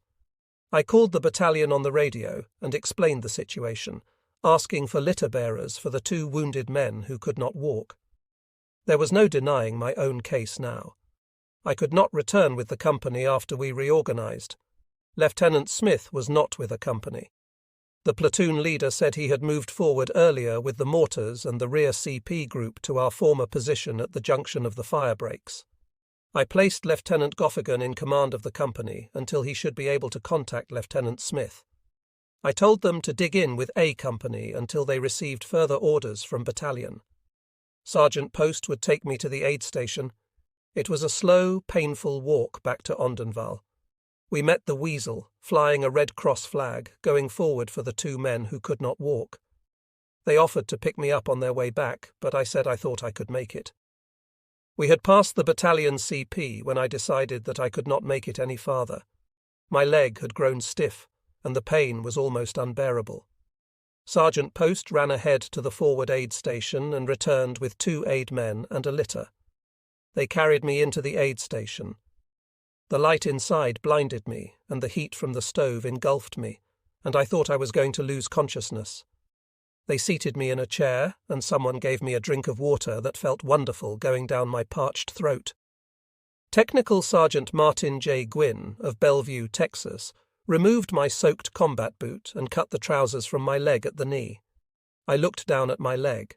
I called the battalion on the radio and explained the situation, asking for litter bearers for the 2 wounded men who could not walk. There was no denying my own case now. I could not return with the company after we reorganized. Lieutenant Smith was not with a company. The platoon leader said he had moved forward earlier with the Mortars and the rear CP group to our former position at the junction of the firebreaks. I placed Lieutenant Goffigan in command of the company until he should be able to contact Lieutenant Smith. I told them to dig in with A Company until they received further orders from battalion. Sergeant Post would take me to the aid station. It was a slow, painful walk back to Ardennes. We met the Weasel, flying a Red Cross flag, going forward for the 2 men who could not walk. They offered to pick me up on their way back, but I said I thought I could make it. We had passed the battalion CP when I decided that I could not make it any farther. My leg had grown stiff, and the pain was almost unbearable. Sergeant Post ran ahead to the forward aid station and returned with 2 aid men and a litter. They carried me into the aid station. The light inside blinded me, and the heat from the stove engulfed me, and I thought I was going to lose consciousness. They seated me in a chair, and someone gave me a drink of water that felt wonderful going down my parched throat. Technical Sergeant Martin J. Gwynn of Bellevue, Texas, removed my soaked combat boot and cut the trousers from my leg at the knee. I looked down at my leg.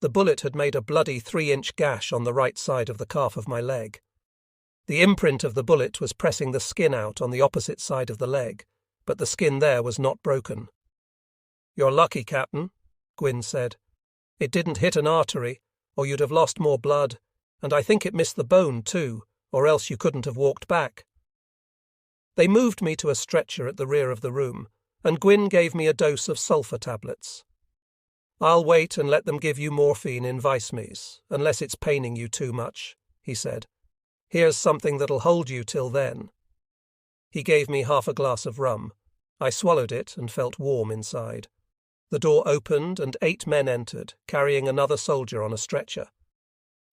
The bullet had made a bloody 3-inch gash on the right side of the calf of my leg. The imprint of the bullet was pressing the skin out on the opposite side of the leg, but the skin there was not broken. "You're lucky, Captain," Gwynn said. "It didn't hit an artery, or you'd have lost more blood, and I think it missed the bone too, or else you couldn't have walked back." They moved me to a stretcher at the rear of the room, and Gwynn gave me a dose of sulfur tablets. "I'll wait and let them give you morphine in Weissmies, unless it's paining you too much," he said. "Here's something that'll hold you till then." He gave me half a glass of rum. I swallowed it and felt warm inside. The door opened and 8 men entered, carrying another soldier on a stretcher.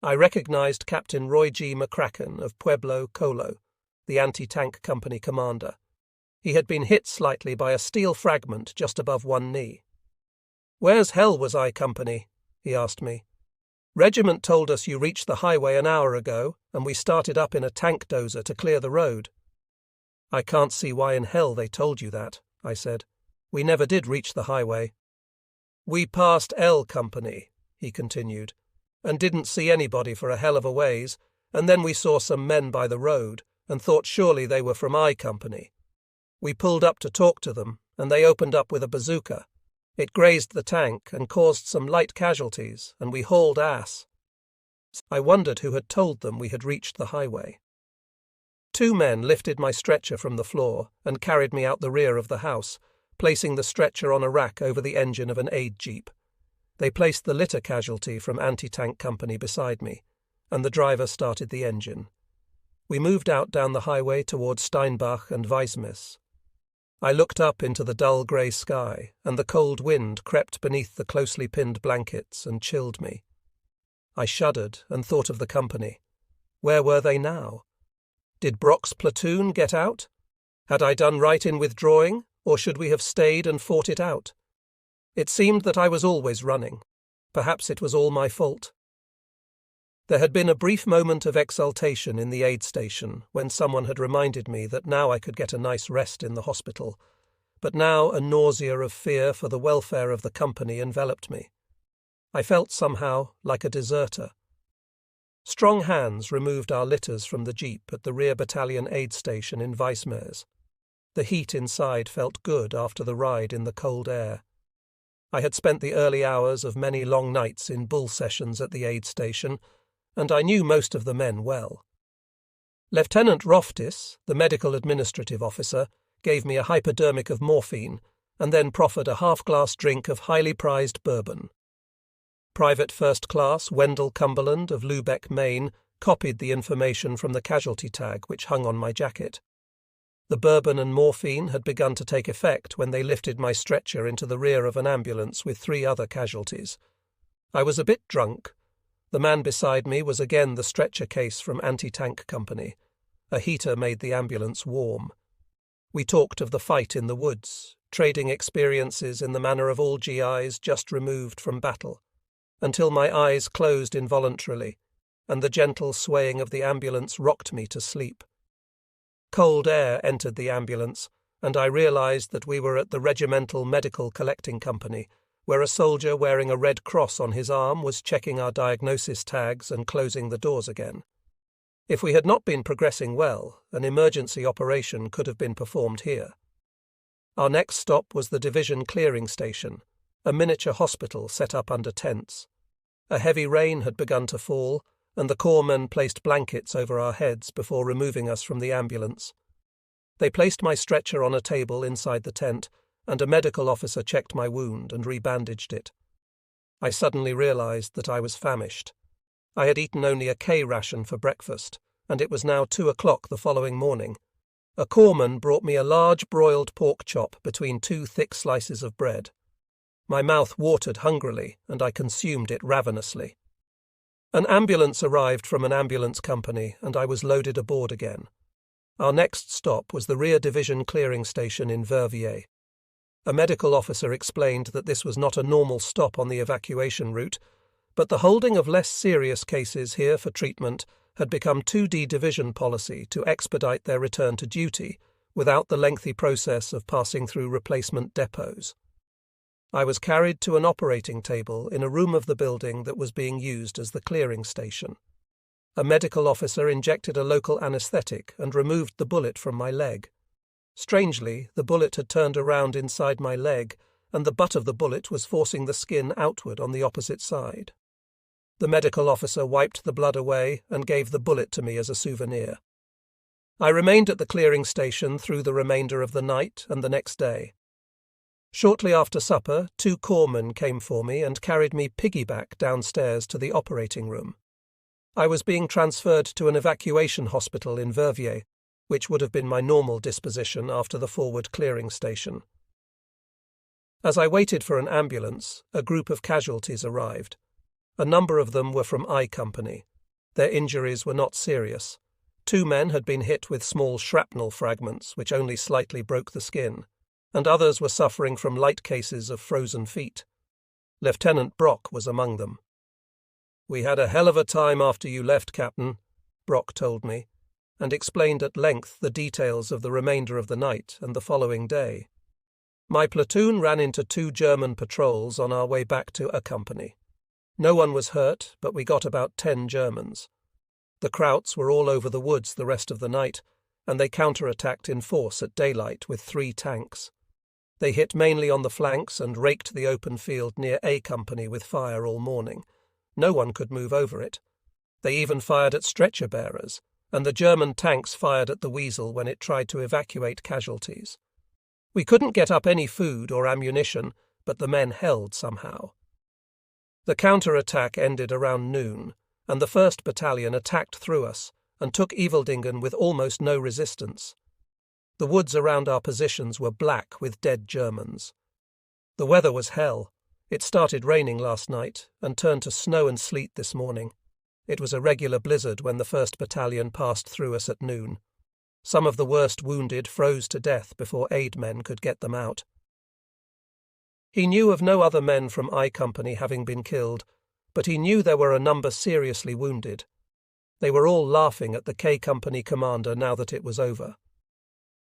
I recognized Captain Roy G. McCracken of Pueblo, Colo, the anti-tank company commander. He had been hit slightly by a steel fragment just above one knee. "Where's hell was I, company?" he asked me. "Regiment told us you reached the highway an hour ago, and we started up in a tank dozer to clear the road." "I can't see why in hell they told you that," I said. "We never did reach the highway." "We passed L Company," he continued, "and didn't see anybody for a hell of a ways, and then we saw some men by the road, and thought surely they were from I Company. We pulled up to talk to them, and they opened up with a bazooka. It grazed the tank and caused some light casualties, and we hauled ass." I wondered who had told them we had reached the highway. 2 men lifted my stretcher from the floor and carried me out the rear of the house, placing the stretcher on a rack over the engine of an aid jeep. They placed the litter casualty from anti-tank company beside me, and the driver started the engine. We moved out down the highway towards Steinbach and Weissmes. I looked up into the dull grey sky, and the cold wind crept beneath the closely pinned blankets and chilled me. I shuddered and thought of the company. Where were they now? Did Brock's platoon get out? Had I done right in withdrawing, or should we have stayed and fought it out? It seemed that I was always running. Perhaps it was all my fault. There had been a brief moment of exultation in the aid station when someone had reminded me that now I could get a nice rest in the hospital, but now a nausea of fear for the welfare of the company enveloped me. I felt somehow like a deserter. Strong hands removed our litters from the jeep at the rear battalion aid station in Weissmes. The heat inside felt good after the ride in the cold air. I had spent the early hours of many long nights in bull sessions at the aid station, and I knew most of the men well. Lieutenant Roftis, the medical administrative officer, gave me a hypodermic of morphine and then proffered a half-glass drink of highly prized bourbon. Private First Class Wendell Cumberland of Lubeck, Maine, copied the information from the casualty tag which hung on my jacket. The bourbon and morphine had begun to take effect when they lifted my stretcher into the rear of an ambulance with 3 other casualties. I was a bit drunk. The man beside me was again the stretcher case from anti-tank company. A heater made the ambulance warm. We talked of the fight in the woods, trading experiences in the manner of all GIs just removed from battle, until my eyes closed involuntarily, and the gentle swaying of the ambulance rocked me to sleep. Cold air entered the ambulance, and I realized that we were at the Regimental Medical Collecting Company, where a soldier wearing a red cross on his arm was checking our diagnosis tags and closing the doors again. If we had not been progressing well, an emergency operation could have been performed here. Our next stop was the division clearing station, a miniature hospital set up under tents. A heavy rain had begun to fall, and the corpsmen placed blankets over our heads before removing us from the ambulance. They placed my stretcher on a table inside the tent, and a medical officer checked my wound and rebandaged it. I suddenly realized that I was famished. I had eaten only a K ration for breakfast, and it was now 2 o'clock the following morning. A corpsman brought me a large broiled pork chop between 2 thick slices of bread. My mouth watered hungrily, and I consumed it ravenously. An ambulance arrived from an ambulance company, and I was loaded aboard again. Our next stop was the rear division clearing station in Verviers. A medical officer explained that this was not a normal stop on the evacuation route, but the holding of less serious cases here for treatment had become 2D division policy to expedite their return to duty without the lengthy process of passing through replacement depots. I was carried to an operating table in a room of the building that was being used as the clearing station. A medical officer injected a local anaesthetic and removed the bullet from my leg. Strangely, the bullet had turned around inside my leg, and the butt of the bullet was forcing the skin outward on the opposite side. The medical officer wiped the blood away and gave the bullet to me as a souvenir. I remained at the clearing station through the remainder of the night and the next day. Shortly after supper, 2 corpsmen came for me and carried me piggyback downstairs to the operating room. I was being transferred to an evacuation hospital in Verviers, which would have been my normal disposition after the forward clearing station. As I waited for an ambulance, a group of casualties arrived. A number of them were from I Company. Their injuries were not serious. 2 men had been hit with small shrapnel fragments which only slightly broke the skin, and others were suffering from light cases of frozen feet. Lieutenant Brock was among them. "We had a hell of a time after you left, Captain," Brock told me, and explained at length the details of the remainder of the night and the following day. My platoon ran into 2 German patrols on our way back to A Company. No one was hurt, but we got about 10 Germans. The Krauts were all over the woods the rest of the night, and they counterattacked in force at daylight with 3 tanks. They hit mainly on the flanks and raked the open field near A Company with fire all morning. No one could move over it. They even fired at stretcher bearers, and the German tanks fired at the Weasel when it tried to evacuate casualties. We couldn't get up any food or ammunition, but the men held somehow. The counter-attack ended around noon, and the 1st Battalion attacked through us and took Eveldingen with almost no resistance. The woods around our positions were black with dead Germans. The weather was hell. It started raining last night and turned to snow and sleet this morning. It was a regular blizzard when the 1st Battalion passed through us at noon. Some of the worst wounded froze to death before aid men could get them out. He knew of no other men from I Company having been killed, but he knew there were a number seriously wounded. They were all laughing at the K Company commander now that it was over.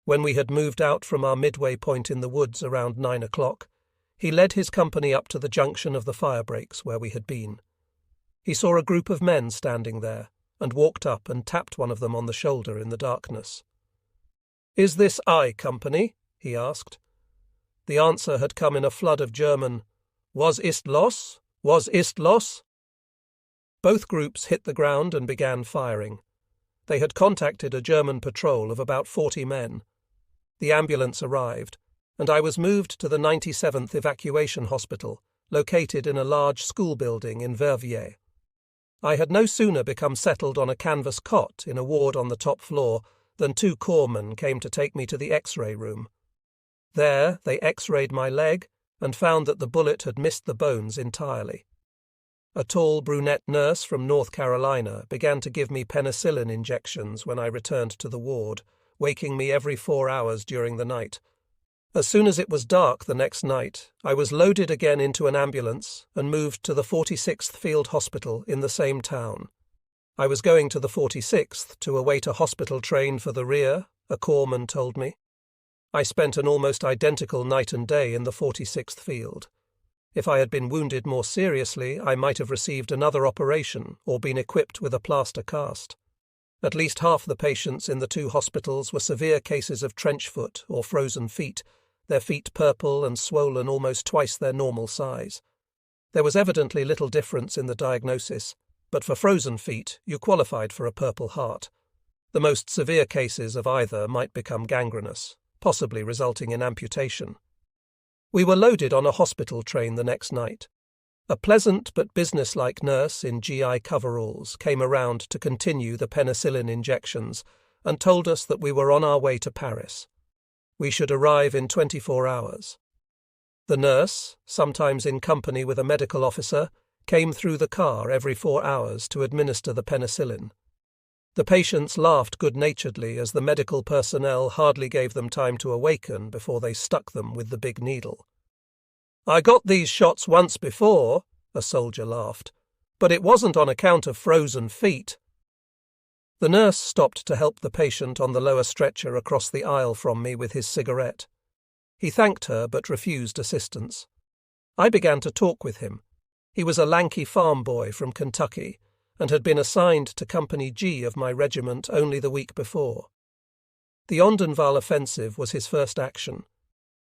When we had moved out from our midway point in the woods around 9 o'clock, he led his company up to the junction of the fire breaks where we had been. He saw a group of men standing there, and walked up and tapped one of them on the shoulder in the darkness. "Is this I Company?" he asked. The answer had come in a flood of German, "Was ist los? Was ist los?" Both groups hit the ground and began firing. They had contacted a German patrol of about 40 men. The ambulance arrived, and I was moved to the 97th Evacuation Hospital, located in a large school building in Verviers. I had no sooner become settled on a canvas cot in a ward on the top floor than 2 corpsmen came to take me to the X-ray room. There they X-rayed my leg and found that the bullet had missed the bones entirely. A tall brunette nurse from North Carolina began to give me penicillin injections when I returned to the ward, waking me every 4 hours during the night. As soon as it was dark the next night, I was loaded again into an ambulance and moved to the 46th Field Hospital in the same town. I was going to the 46th to await a hospital train for the rear, a corpsman told me. I spent an almost identical night and day in the 46th Field. If I had been wounded more seriously, I might have received another operation or been equipped with a plaster cast. At least half the patients in the 2 hospitals were severe cases of trench foot or frozen feet, their feet purple and swollen almost twice their normal size. There was evidently little difference in the diagnosis, but for frozen feet you qualified for a Purple Heart. The most severe cases of either might become gangrenous, possibly resulting in amputation. We were loaded on a hospital train the next night. A pleasant but businesslike nurse in GI coveralls came around to continue the penicillin injections and told us that we were on our way to Paris. We should arrive in 24 hours. The nurse, sometimes in company with a medical officer, came through the car every 4 hours to administer the penicillin. The patients laughed good-naturedly as the medical personnel hardly gave them time to awaken before they stuck them with the big needle. "I got these shots once before," a soldier laughed, "but it wasn't on account of frozen feet." The nurse stopped to help the patient on the lower stretcher across the aisle from me with his cigarette. He thanked her but refused assistance. I began to talk with him. He was a lanky farm boy from Kentucky and had been assigned to Company G of my regiment only the week before. The Ardennes offensive was his first action.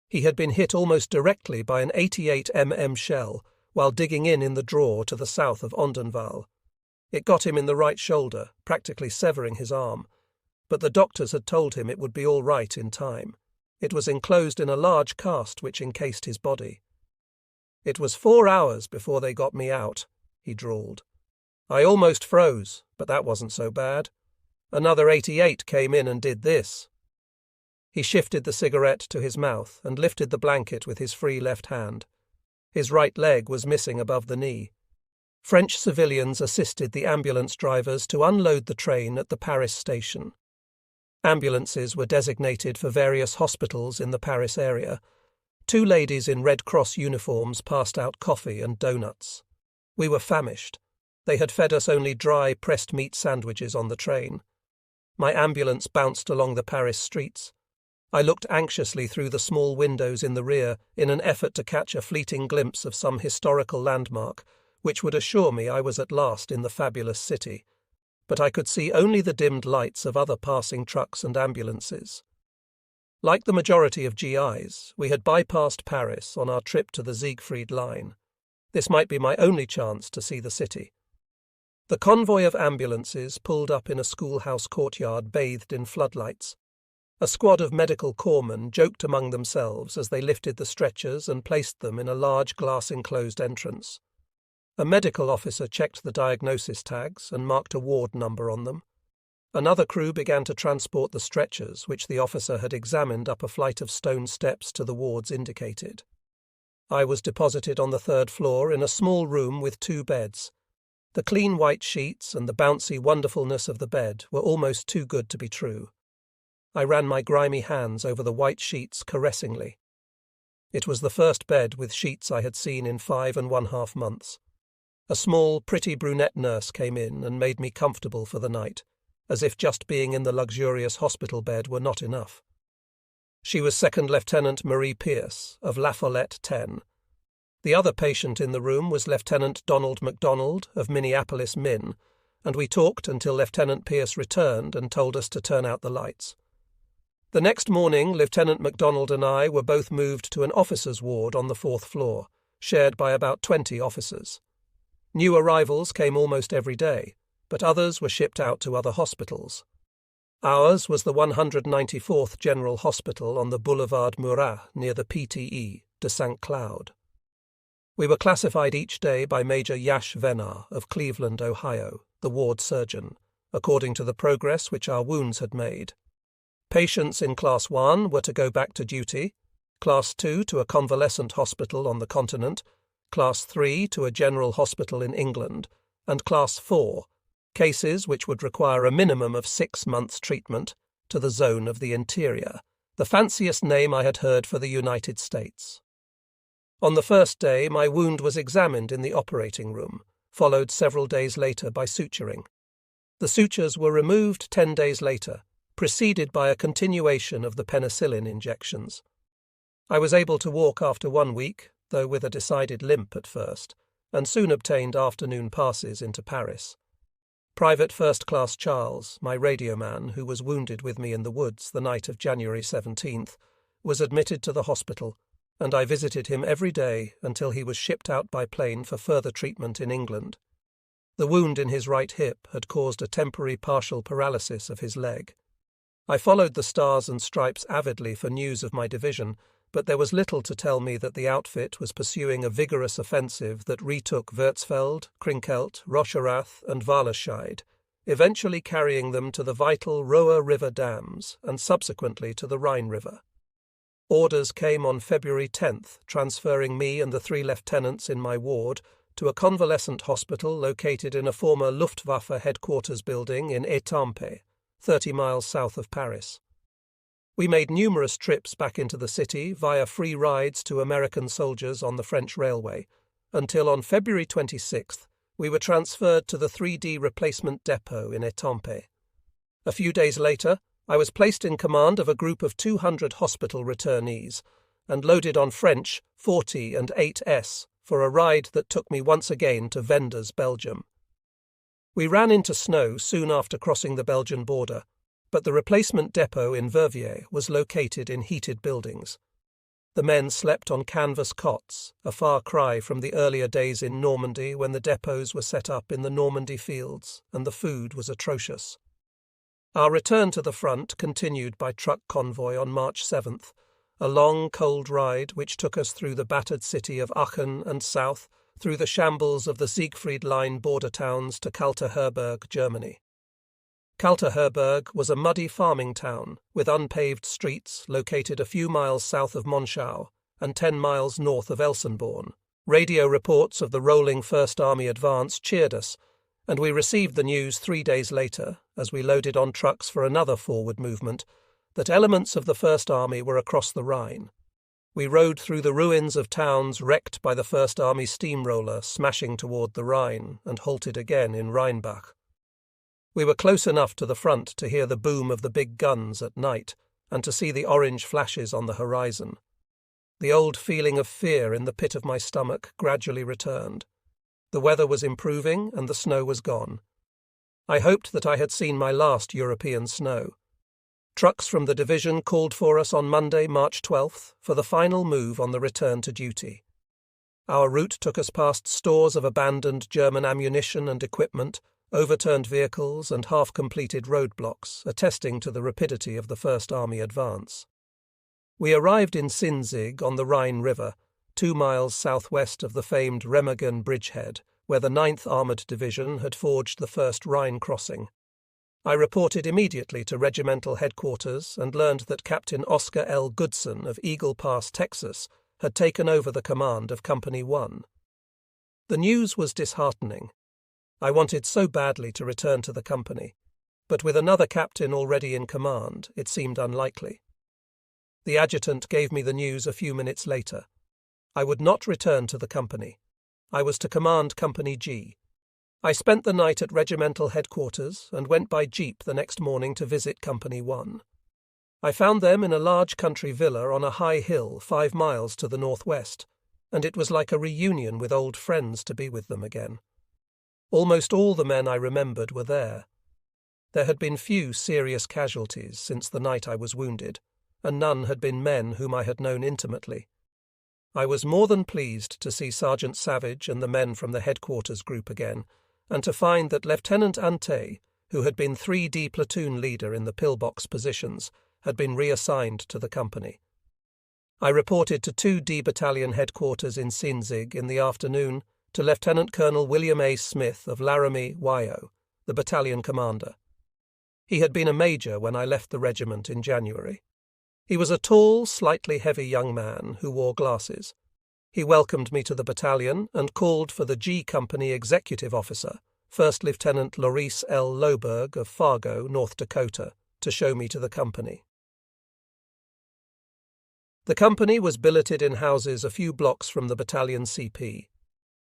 He had been hit almost directly by an 88 mm shell while digging in the draw to the south of Ardennes. It got him in the right shoulder, practically severing his arm, but the doctors had told him it would be all right in time. It was enclosed in a large cast which encased his body. "It was 4 hours before they got me out," he drawled. "I almost froze, but that wasn't so bad. Another 88 came in and did this." He shifted the cigarette to his mouth and lifted the blanket with his free left hand. His right leg was missing above the knee. French civilians assisted the ambulance drivers to unload the train at the Paris station. Ambulances were designated for various hospitals in the Paris area. 2 ladies in Red Cross uniforms passed out coffee and donuts. We were famished. They had fed us only dry, pressed meat sandwiches on the train. My ambulance bounced along the Paris streets. I looked anxiously through the small windows in the rear in an effort to catch a fleeting glimpse of some historical landmark which would assure me I was at last in the fabulous city, but I could see only the dimmed lights of other passing trucks and ambulances. Like the majority of GIs, we had bypassed Paris on our trip to the Siegfried Line. This might be my only chance to see the city. The convoy of ambulances pulled up in a schoolhouse courtyard bathed in floodlights. A squad of medical corpsmen joked among themselves as they lifted the stretchers and placed them in a large glass-enclosed entrance. A medical officer checked the diagnosis tags and marked a ward number on them. Another crew began to transport the stretchers, which the officer had examined up a flight of stone steps to the wards indicated. I was deposited on the 3rd floor in a small room with 2 beds. The clean white sheets and the bouncy wonderfulness of the bed were almost too good to be true. I ran my grimy hands over the white sheets caressingly. It was the first bed with sheets I had seen in 5½ months. A small, pretty brunette nurse came in and made me comfortable for the night, as if just being in the luxurious hospital bed were not enough. She was Second Lieutenant Marie Pierce, of La Follette 10. The other patient in the room was Lieutenant Donald MacDonald, of Minneapolis Min, and we talked until Lieutenant Pierce returned and told us to turn out the lights. The next morning, Lieutenant MacDonald and I were both moved to an officers' ward on the 4th floor, shared by about 20 officers. New arrivals came almost every day, but others were shipped out to other hospitals. Ours was the 194th General Hospital on the Boulevard Murat near the PTE de St. Cloud. We were classified each day by Major Yash Venar of Cleveland, Ohio, the ward surgeon, according to the progress which our wounds had made. Patients in Class 1 were to go back to duty, Class 2 to a convalescent hospital on the continent, Class 3 to a general hospital in England, and Class 4, cases which would require a minimum of 6 months' treatment, to the zone of the interior, the fanciest name I had heard for the United States. On the first day, my wound was examined in the operating room, followed several days later by suturing. The sutures were removed 10 days later, preceded by a continuation of the penicillin injections. I was able to walk after 1 week, though with a decided limp at first, and soon obtained afternoon passes into Paris. Private First Class Charles, my radioman, who was wounded with me in the woods the night of January 17th, was admitted to the hospital, and I visited him every day until he was shipped out by plane for further treatment in England. The wound in his right hip had caused a temporary partial paralysis of his leg. I followed the Stars and Stripes avidly for news of my division, but there was little to tell me that the outfit was pursuing a vigorous offensive that retook Würzfeld, Krinkelt, Rocherath and Wallerscheid, eventually carrying them to the vital Roer River dams and subsequently to the Rhine River. Orders came on February 10th, transferring me and the 3 lieutenants in my ward to a convalescent hospital located in a former Luftwaffe headquarters building in Étampes, 30 miles south of Paris. We made numerous trips back into the city via free rides to American soldiers on the French railway, until on February 26th we were transferred to the 3D replacement depot in Étampes. A few days later, I was placed in command of a group of 200 hospital returnees and loaded on French 40 and 8S for a ride that took me once again to Venders, Belgium. We ran into snow soon after crossing the Belgian border, but the replacement depot in Verviers was located in heated buildings. The men slept on canvas cots, a far cry from the earlier days in Normandy when the depots were set up in the Normandy fields and the food was atrocious. Our return to the front continued by truck convoy on March 7th, a long, cold ride which took us through the battered city of Aachen and south, through the shambles of the Siegfried Line border towns to Kalteherberg, Germany. Kalteherberg was a muddy farming town with unpaved streets located a few miles south of Monschau and 10 miles north of Elsenborn. Radio reports of the rolling First Army advance cheered us, and we received the news 3 days later, as we loaded on trucks for another forward movement, that elements of the First Army were across the Rhine. We rode through the ruins of towns wrecked by the First Army steamroller smashing toward the Rhine and halted again in Rheinbach. We were close enough to the front to hear the boom of the big guns at night and to see the orange flashes on the horizon. The old feeling of fear in the pit of my stomach gradually returned. The weather was improving and the snow was gone. I hoped that I had seen my last European snow. Trucks from the division called for us on Monday, March 12th, for the final move on the return to duty. Our route took us past stores of abandoned German ammunition and equipment, overturned vehicles and half-completed roadblocks, attesting to the rapidity of the First Army advance. We arrived in Sinzig on the Rhine River, 2 miles southwest of the famed Remagen bridgehead, where the 9th Armoured Division had forged the first Rhine crossing. I reported immediately to regimental headquarters and learned that Captain Oscar L. Goodson of Eagle Pass, Texas, had taken over the command of Company 1. The news was disheartening. I wanted so badly to return to the company, but with another captain already in command, it seemed unlikely. The adjutant gave me the news a few minutes later. I would not return to the company. I was to command Company G. I spent the night at regimental headquarters and went by jeep the next morning to visit Company 1. I found them in a large country villa on a high hill 5 miles to the northwest, and it was like a reunion with old friends to be with them again. Almost all the men I remembered were there. There had been few serious casualties since the night I was wounded, and none had been men whom I had known intimately. I was more than pleased to see Sergeant Savage and the men from the headquarters group again, and to find that Lieutenant Ante, who had been 3D platoon leader in the pillbox positions, had been reassigned to the company. I reported to 2D Battalion headquarters in Sinzig in the afternoon, to Lieutenant Colonel William A. Smith of Laramie, Wyoming, the battalion commander. He had been a major when I left the regiment in January. He was a tall, slightly heavy young man who wore glasses. He welcomed me to the battalion and called for the G Company executive officer, First Lieutenant Laurice L. Loberg of Fargo, North Dakota, to show me to the company. The company was billeted in houses a few blocks from the battalion CP.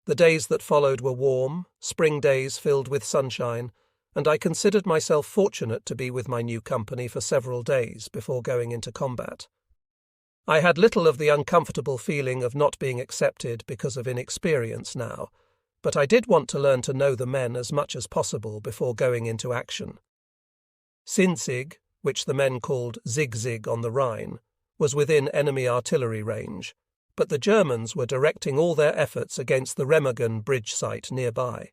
The days that followed were warm, spring days filled with sunshine, and I considered myself fortunate to be with my new company for several days before going into combat. I had little of the uncomfortable feeling of not being accepted because of inexperience now, but I did want to learn to know the men as much as possible before going into action. Sinzig, which the men called Zig-Zig on the Rhine, was within enemy artillery range, but the Germans were directing all their efforts against the Remagen bridge site nearby.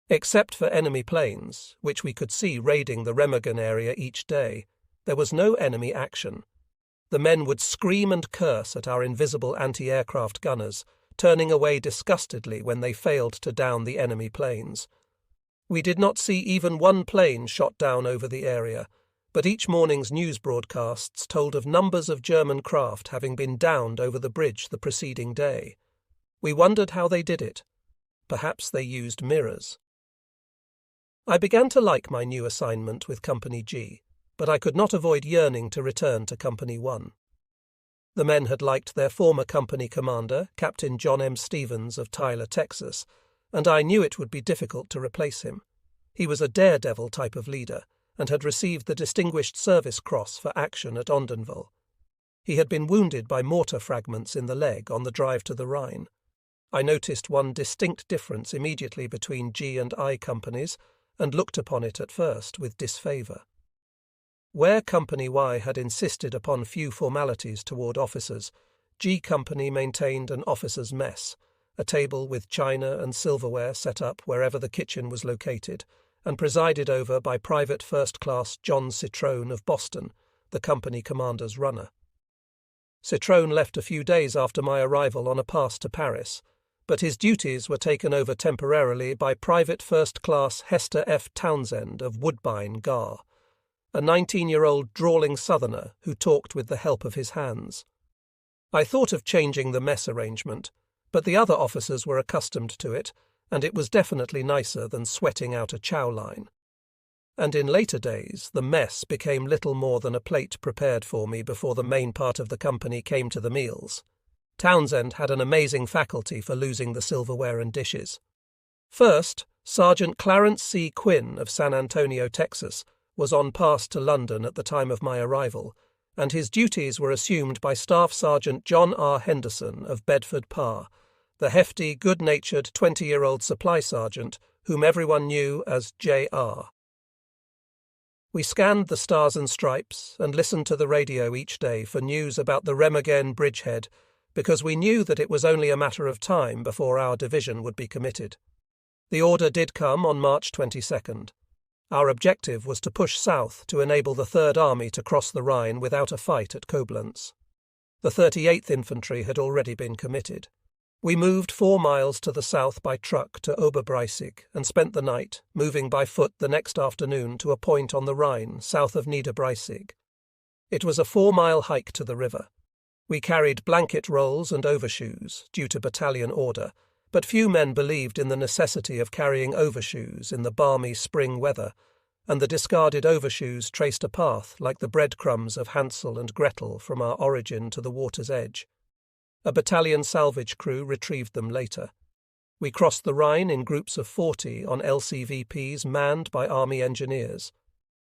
Except for enemy planes, which we could see raiding the Remagen area each day, there was no enemy action. The men would scream and curse at our invisible anti-aircraft gunners, turning away disgustedly when they failed to down the enemy planes. We did not see even one plane shot down over the area, but each morning's news broadcasts told of numbers of German craft having been downed over the bridge the preceding day. We wondered how they did it. Perhaps they used mirrors. I began to like my new assignment with Company G, but I could not avoid yearning to return to Company 1. The men had liked their former company commander, Captain John M. Stevens of Tyler, Texas, and I knew it would be difficult to replace him. He was a daredevil type of leader, and had received the Distinguished Service Cross for action at Ardennes. He had been wounded by mortar fragments in the leg on the drive to the Rhine. I noticed one distinct difference immediately between G and I companies, and looked upon it at first with disfavour. Where Company Y had insisted upon few formalities toward officers, G Company maintained an officers' mess, a table with china and silverware set up wherever the kitchen was located, and presided over by Private First Class John Citrone of Boston, the company commander's runner. Citrone left a few days after my arrival on a pass to Paris, but his duties were taken over temporarily by Private First Class Hester F. Townsend of Woodbine, Gar, a 19-year-old drawling southerner who talked with the help of his hands. I thought of changing the mess arrangement, but the other officers were accustomed to it, and it was definitely nicer than sweating out a chow line. And in later days, the mess became little more than a plate prepared for me before the main part of the company came to the meals. Townsend had an amazing faculty for losing the silverware and dishes. First, Sergeant Clarence C. Quinn of San Antonio, Texas, was on pass to London at the time of my arrival, and his duties were assumed by Staff Sergeant John R. Henderson of Bedford Parr, the hefty, good-natured 20-year-old supply sergeant whom everyone knew as J.R. We scanned the stars and stripes and listened to the radio each day for news about the Remagen bridgehead, because we knew that it was only a matter of time before our division would be committed. The order did come on March 22nd. Our objective was to push south to enable the Third Army to cross the Rhine without a fight at Koblenz. The 38th Infantry had already been committed. We moved 4 miles to the south by truck to Oberbreisig and spent the night, moving by foot the next afternoon to a point on the Rhine south of Niederbreisig. It was a 4-mile hike to the river. We carried blanket rolls and overshoes, due to battalion order, but few men believed in the necessity of carrying overshoes in the balmy spring weather, and the discarded overshoes traced a path like the breadcrumbs of Hansel and Gretel from our origin to the water's edge. A battalion salvage crew retrieved them later. We crossed the Rhine in groups of 40 on LCVPs manned by Army engineers.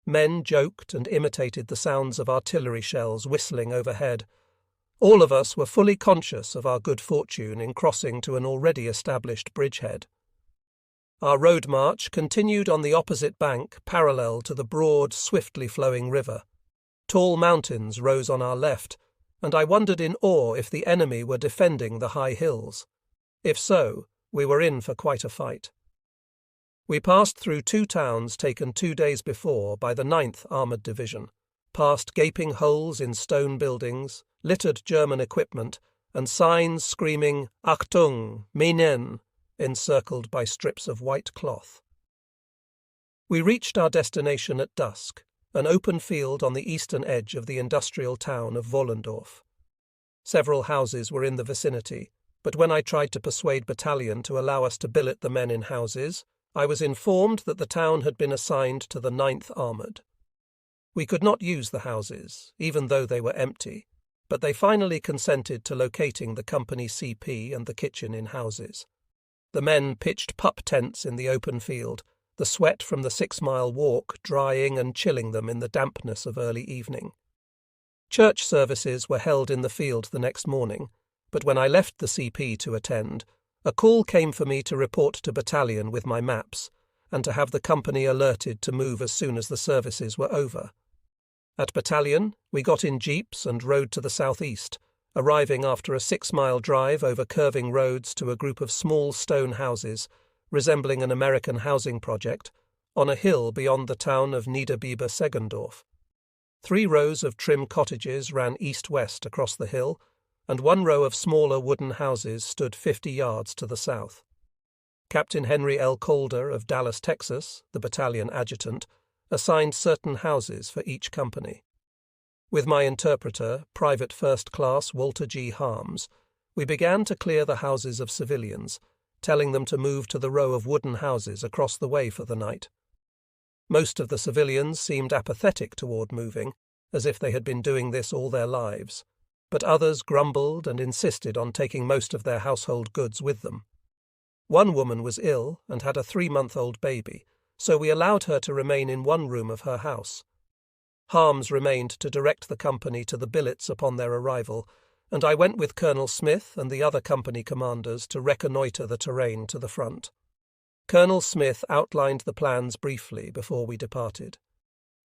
Men joked and imitated the sounds of artillery shells whistling overhead. All of us were fully conscious of our good fortune in crossing to an already established bridgehead. Our road march continued on the opposite bank parallel to the broad, swiftly flowing river. Tall mountains rose on our left, and I wondered in awe if the enemy were defending the high hills. If so, we were in for quite a fight. We passed through 2 towns taken 2 days before by the 9th Armoured Division, past gaping holes in stone buildings, littered German equipment, and signs screaming "Achtung, Minen," encircled by strips of white cloth. We reached our destination at dusk, an open field on the eastern edge of the industrial town of Wollendorf. Several houses were in the vicinity, but when I tried to persuade battalion to allow us to billet the men in houses, I was informed that the town had been assigned to the 9th Armoured. We could not use the houses, even though they were empty, but they finally consented to locating the company CP and the kitchen in houses. The men pitched pup tents in the open field, the sweat from the 6-mile walk drying and chilling them in the dampness of early evening. Church services were held in the field the next morning, but when I left the CP to attend, a call came for me to report to battalion with my maps, and to have the company alerted to move as soon as the services were over. At battalion, we got in jeeps and rode to the southeast, arriving after a 6-mile drive over curving roads to a group of small stone houses, resembling an American housing project, on a hill beyond the town of Niederbiber-Seggendorf. 3 rows of trim cottages ran east-west across the hill, and 1 row of smaller wooden houses stood 50 yards to the south. Captain Henry L. Calder of Dallas, Texas, the battalion adjutant, assigned certain houses for each company. With my interpreter, Private First Class Walter G. Harms, we began to clear the houses of civilians, telling them to move to the row of wooden houses across the way for the night. Most of the civilians seemed apathetic toward moving, as if they had been doing this all their lives, but others grumbled and insisted on taking most of their household goods with them. One woman was ill and had a 3-month-old baby, so we allowed her to remain in one room of her house. Harms remained to direct the company to the billets upon their arrival, and I went with Colonel Smith and the other company commanders to reconnoitre the terrain to the front. Colonel Smith outlined the plans briefly before we departed.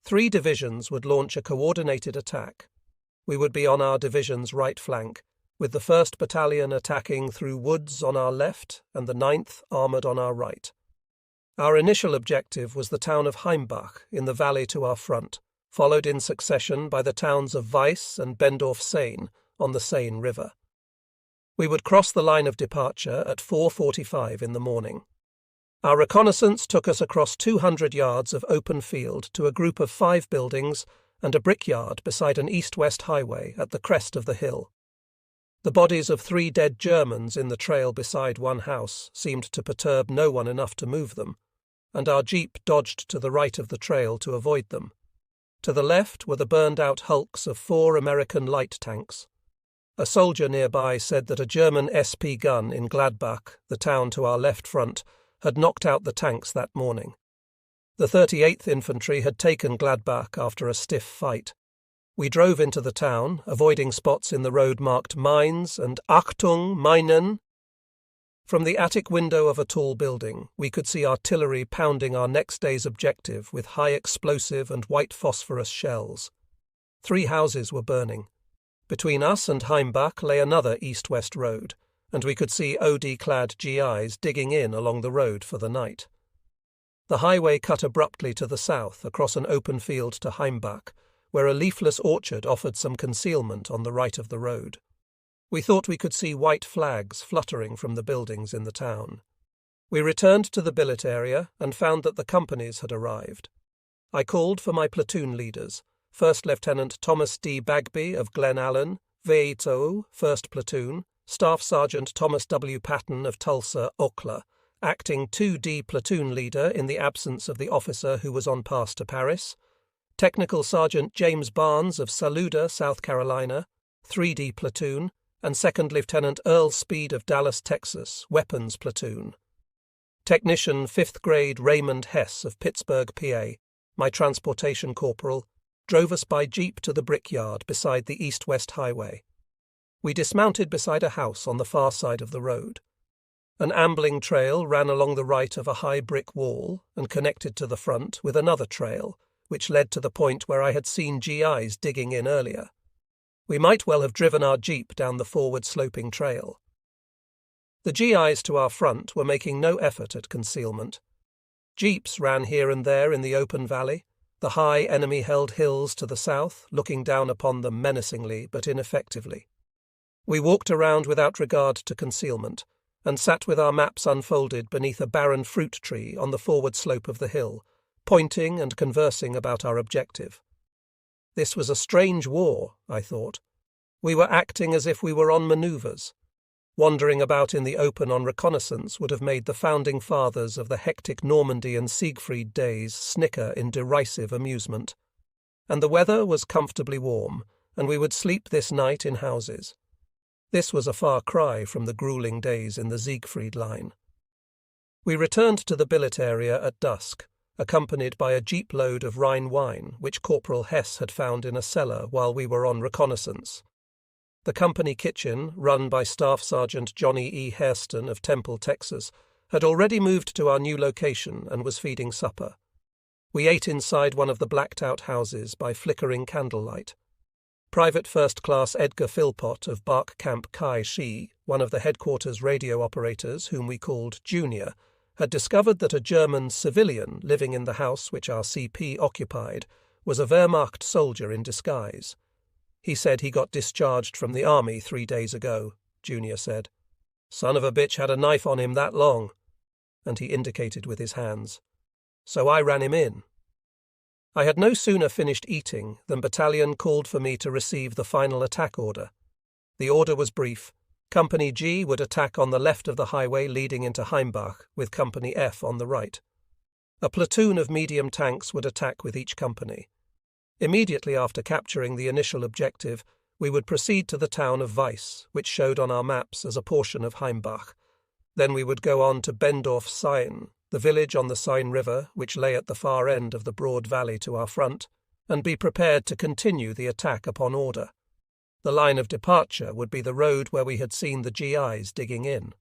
3 divisions would launch a coordinated attack. We would be on our division's right flank, with the 1st Battalion attacking through woods on our left and the 9th armoured on our right. Our initial objective was the town of Heimbach in the valley to our front, followed in succession by the towns of Weiss and Bendorf-Seine on the Seine River. We would cross the line of departure at 4:45 in the morning. Our reconnaissance took us across 200 yards of open field to a group of 5 buildings and a brickyard beside an east-west highway at the crest of the hill. The bodies of 3 dead Germans in the trail beside one house seemed to perturb no one enough to move them, and our jeep dodged to the right of the trail to avoid them. To the left were the burned-out hulks of 4 American light tanks. A soldier nearby said that a German SP gun in Gladbach, the town to our left front, had knocked out the tanks that morning. The 38th Infantry had taken Gladbach after a stiff fight. We drove into the town, avoiding spots in the road marked Mines and Achtung, Meinen. From the attic window of a tall building, we could see artillery pounding our next day's objective with high explosive and white phosphorus shells. 3 houses were burning. Between us and Heimbach lay another east-west road, and we could see OD-clad GIs digging in along the road for the night. The highway cut abruptly to the south across an open field to Heimbach, where a leafless orchard offered some concealment on the right of the road. We thought we could see white flags fluttering from the buildings in the town. We returned to the billet area and found that the companies had arrived. I called for my platoon leaders, First Lieutenant Thomas D. Bagby of Glen Allen, VIIO, 1st Platoon, Staff Sergeant Thomas W. Patton of Tulsa, Okla, acting 2D platoon leader in the absence of the officer who was on pass to Paris, Technical Sergeant James Barnes of Saluda, South Carolina, 3D platoon, and 2nd Lieutenant Earl Speed of Dallas, Texas, weapons platoon. Technician 5th grade Raymond Hess of Pittsburgh, PA, my transportation corporal, drove us by jeep to the brickyard beside the east-west highway. We dismounted beside a house on the far side of the road. An ambling trail ran along the right of a high brick wall and connected to the front with another trail, which led to the point where I had seen GIs digging in earlier. We might well have driven our jeep down the forward-sloping trail. The GIs to our front were making no effort at concealment. Jeeps ran here and there in the open valley, the high enemy-held hills to the south looking down upon them menacingly but ineffectively. We walked around without regard to concealment, and sat with our maps unfolded beneath a barren fruit tree on the forward slope of the hill, pointing and conversing about our objective. This was a strange war, I thought. We were acting as if we were on manoeuvres. Wandering about in the open on reconnaissance would have made the founding fathers of the hectic Normandy and Siegfried days snicker in derisive amusement. And the weather was comfortably warm, and we would sleep this night in houses. This was a far cry from the grueling days in the Siegfried line. We returned to the billet area at dusk, accompanied by a jeep load of Rhine wine which Corporal Hess had found in a cellar while we were on reconnaissance. The company kitchen, run by Staff Sergeant Johnny E. Hairston of Temple, Texas, had already moved to our new location and was feeding supper. We ate inside one of the blacked-out houses by flickering candlelight. Private First Class Edgar Philpott of Bark Camp Kai Shi, one of the headquarters radio operators whom we called Junior, had discovered that a German civilian living in the house which our CP occupied was a Wehrmacht soldier in disguise. He said he got discharged from the army 3 days ago, Junior said. Son of a bitch had a knife on him that long, and he indicated with his hands. So I ran him in. I had no sooner finished eating than Battalion called for me to receive the final attack order. The order was brief. Company G would attack on the left of the highway leading into Heimbach, with Company F on the right. A platoon of medium tanks would attack with each company. Immediately after capturing the initial objective, we would proceed to the town of Weiss, which showed on our maps as a portion of Heimbach. Then we would go on to Bendorf-Seine, the village on the Seine River, which lay at the far end of the broad valley to our front, and be prepared to continue the attack upon order. The line of departure would be the road where we had seen the GIs digging in.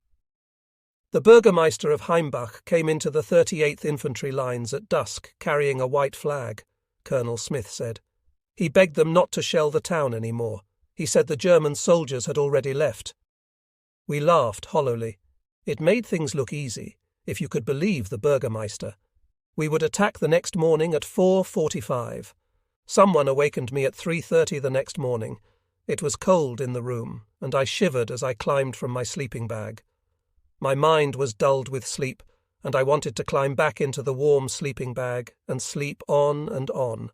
The Burgermeister of Heimbach came into the 38th Infantry lines at dusk carrying a white flag, Colonel Smith said. He begged them not to shell the town any more. He said the German soldiers had already left. We laughed hollowly. It made things look easy, if you could believe the Burgermeister. We would attack the next morning at 4:45. Someone awakened me at 3:30 the next morning. It was cold in the room, and I shivered as I climbed from my sleeping bag. My mind was dulled with sleep, and I wanted to climb back into the warm sleeping bag and sleep on and on.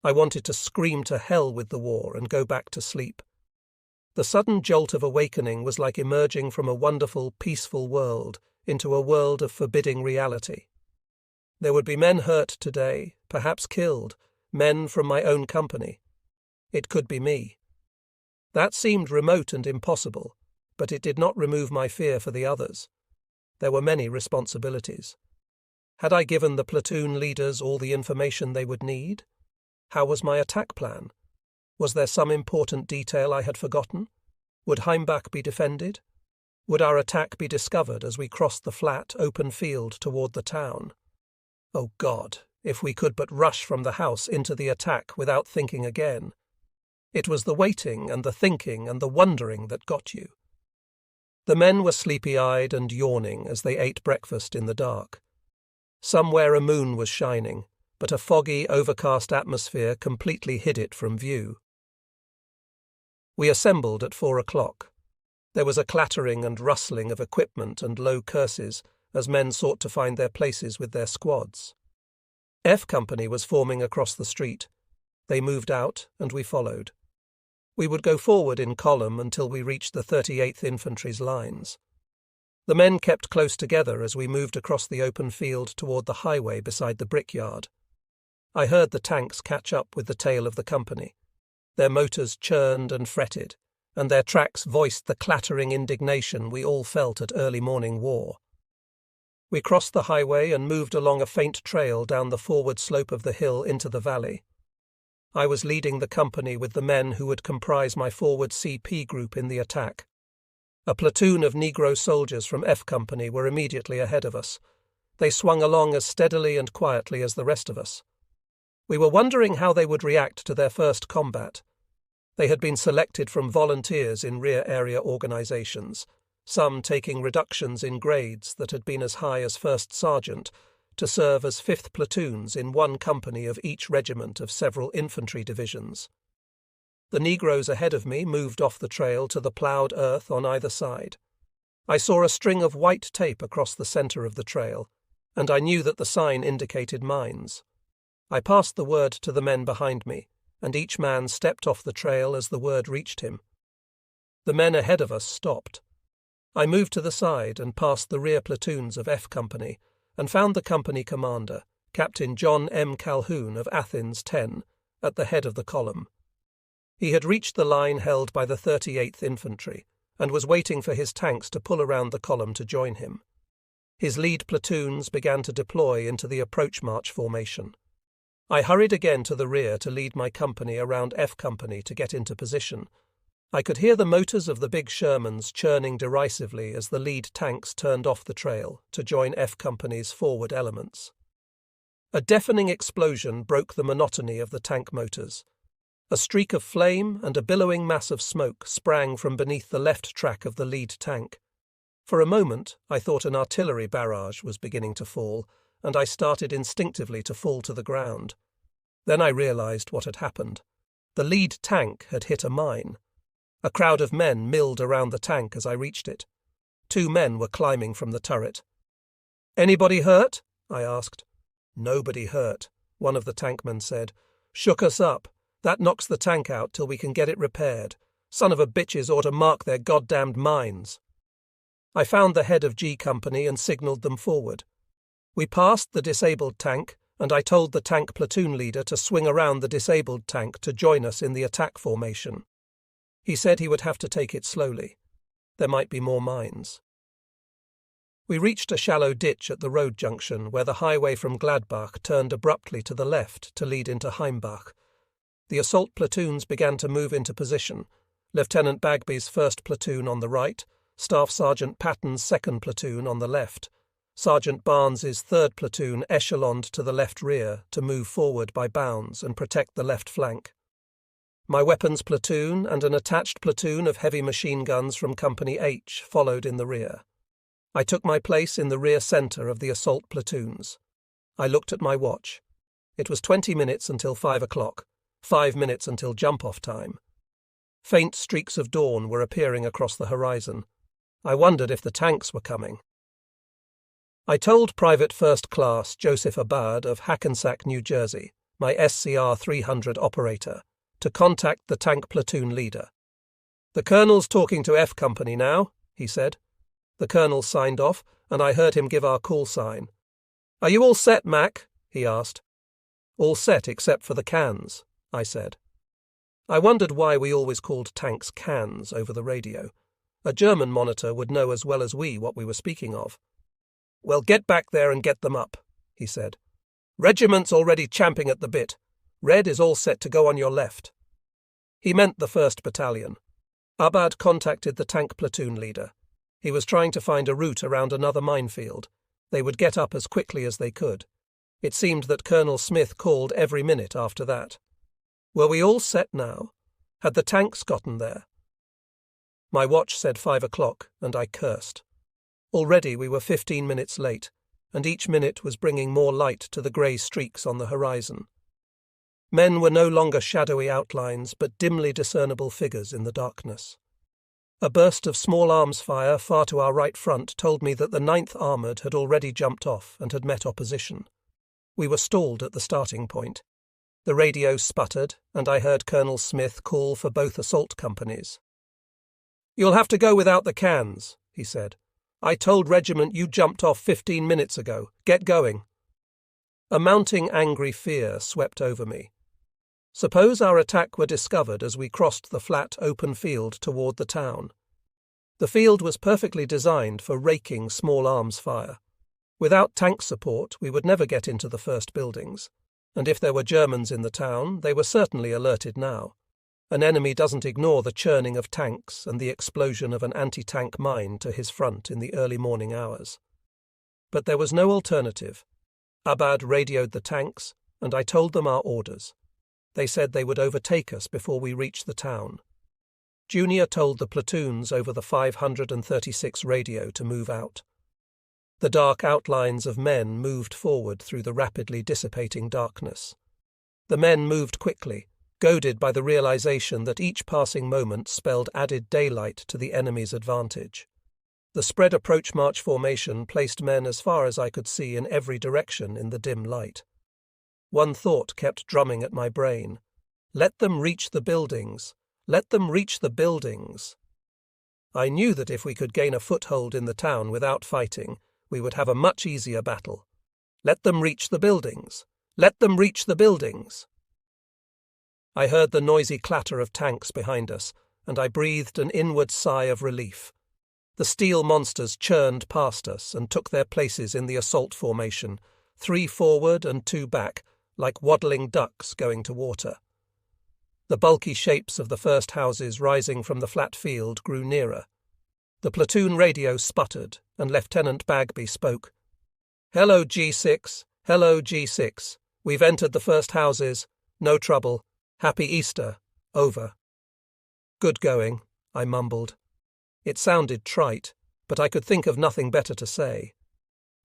I wanted to scream to hell with the war and go back to sleep. The sudden jolt of awakening was like emerging from a wonderful, peaceful world into a world of forbidding reality. There would be men hurt today, perhaps killed, men from my own company. It could be me. That seemed remote and impossible, but it did not remove my fear for the others. There were many responsibilities. Had I given the platoon leaders all the information they would need? How was my attack plan? Was there some important detail I had forgotten? Would Heimbach be defended? Would our attack be discovered as we crossed the flat, open field toward the town? Oh God, if we could but rush from the house into the attack without thinking again. It was the waiting and the thinking and the wondering that got you. The men were sleepy-eyed and yawning as they ate breakfast in the dark. Somewhere a moon was shining, but a foggy, overcast atmosphere completely hid it from view. We assembled at 4 o'clock. There was a clattering and rustling of equipment and low curses as men sought to find their places with their squads. F Company was forming across the street. They moved out, and we followed. We would go forward in column until we reached the 38th Infantry's lines. The men kept close together as we moved across the open field toward the highway beside the brickyard. I heard the tanks catch up with the tail of the company. Their motors churned and fretted, and their tracks voiced the clattering indignation we all felt at early morning war. We crossed the highway and moved along a faint trail down the forward slope of the hill into the valley. I was leading the company with the men who would comprise my forward CP group in the attack. A platoon of Negro soldiers from F Company were immediately ahead of us. They swung along as steadily and quietly as the rest of us. We were wondering how they would react to their first combat. They had been selected from volunteers in rear area organizations, some taking reductions in grades that had been as high as first sergeant, to serve as 5th platoons in one company of each regiment of several infantry divisions. The Negroes ahead of me moved off the trail to the ploughed earth on either side. I saw a string of white tape across the center of the trail, and I knew that the sign indicated mines. I passed the word to the men behind me, and each man stepped off the trail as the word reached him. The men ahead of us stopped. I moved to the side and passed the rear platoons of F Company and found the company commander, Captain John M. Calhoun of Athens 10, at the head of the column. He had reached the line held by the 38th Infantry and was waiting for his tanks to pull around the column to join him. His lead platoons began to deploy into the approach march formation. I hurried again to the rear to lead my company around F Company to get into position. I could hear the motors of the big Shermans churning derisively as the lead tanks turned off the trail to join F Company's forward elements. A deafening explosion broke the monotony of the tank motors. A streak of flame and a billowing mass of smoke sprang from beneath the left track of the lead tank. For a moment, I thought an artillery barrage was beginning to fall, and I started instinctively to fall to the ground. Then I realized what had happened. The lead tank had hit a mine. A crowd of men milled around the tank as I reached it. 2 men were climbing from the turret. "Anybody hurt?" I asked. "Nobody hurt," one of the tankmen said. "Shook us up. That knocks the tank out till we can get it repaired. Son of a bitches ought to mark their goddamned mines." I found the head of G Company and signalled them forward. We passed the disabled tank, and I told the tank platoon leader to swing around the disabled tank to join us in the attack formation. He said he would have to take it slowly. There might be more mines. We reached a shallow ditch at the road junction where the highway from Gladbach turned abruptly to the left to lead into Heimbach. The assault platoons began to move into position. Lieutenant Bagby's 1st platoon on the right, Staff Sergeant Patton's 2nd platoon on the left, Sergeant Barnes's 3rd platoon echeloned to the left rear to move forward by bounds and protect the left flank. My weapons platoon and an attached platoon of heavy machine guns from Company H followed in the rear. I took my place in the rear centre of the assault platoons. I looked at my watch. It was 20 minutes until 5 o'clock, 5 minutes until jump-off time. Faint streaks of dawn were appearing across the horizon. I wondered if the tanks were coming. I told Private First Class Joseph Abad of Hackensack, New Jersey, my SCR 300 operator, to contact the tank platoon leader. "The Colonel's talking to F Company now," he said. The Colonel signed off, and I heard him give our call sign. "Are you all set, Mac?" he asked. "All set except for the cans," I said. I wondered why we always called tanks cans over the radio. A German monitor would know as well as we what we were speaking of. "Well, get back there and get them up," he said. "Regiment's already champing at the bit. Red is all set to go on your left." He meant the 1st Battalion. Abad contacted the tank platoon leader. He was trying to find a route around another minefield. They would get up as quickly as they could. It seemed that Colonel Smith called every minute after that. Were we all set now? Had the tanks gotten there? My watch said 5 o'clock, and I cursed. Already we were 15 minutes late, and each minute was bringing more light to the grey streaks on the horizon. Men were no longer shadowy outlines, but dimly discernible figures in the darkness. A burst of small arms fire far to our right front told me that the 9th Armoured had already jumped off and had met opposition. We were stalled at the starting point. The radio sputtered, and I heard Colonel Smith call for both assault companies. "You'll have to go without the cans," he said. "I told Regiment you jumped off 15 minutes ago. Get going." A mounting angry fear swept over me. Suppose our attack were discovered as we crossed the flat open field toward the town. The field was perfectly designed for raking small arms fire. Without tank support, we would never get into the first buildings, and if there were Germans in the town, they were certainly alerted now. An enemy doesn't ignore the churning of tanks and the explosion of an anti-tank mine to his front in the early morning hours. But there was no alternative. Abad radioed the tanks, and I told them our orders. They said they would overtake us before we reached the town. Junior told the platoons over the 536 radio to move out. The dark outlines of men moved forward through the rapidly dissipating darkness. The men moved quickly, goaded by the realization that each passing moment spelled added daylight to the enemy's advantage. The spread approach-march formation placed men as far as I could see in every direction in the dim light. One thought kept drumming at my brain. Let them reach the buildings. Let them reach the buildings. I knew that if we could gain a foothold in the town without fighting, we would have a much easier battle. Let them reach the buildings. Let them reach the buildings. I heard the noisy clatter of tanks behind us, and I breathed an inward sigh of relief. The steel monsters churned past us and took their places in the assault formation, 3 forward and 2 back, like waddling ducks going to water. The bulky shapes of the first houses rising from the flat field grew nearer. The platoon radio sputtered, and Lieutenant Bagby spoke. "Hello, G6. Hello, G6. We've entered the first houses. No trouble. Happy Easter. Over." "Good going," I mumbled. It sounded trite, but I could think of nothing better to say.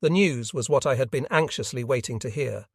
The news was what I had been anxiously waiting to hear.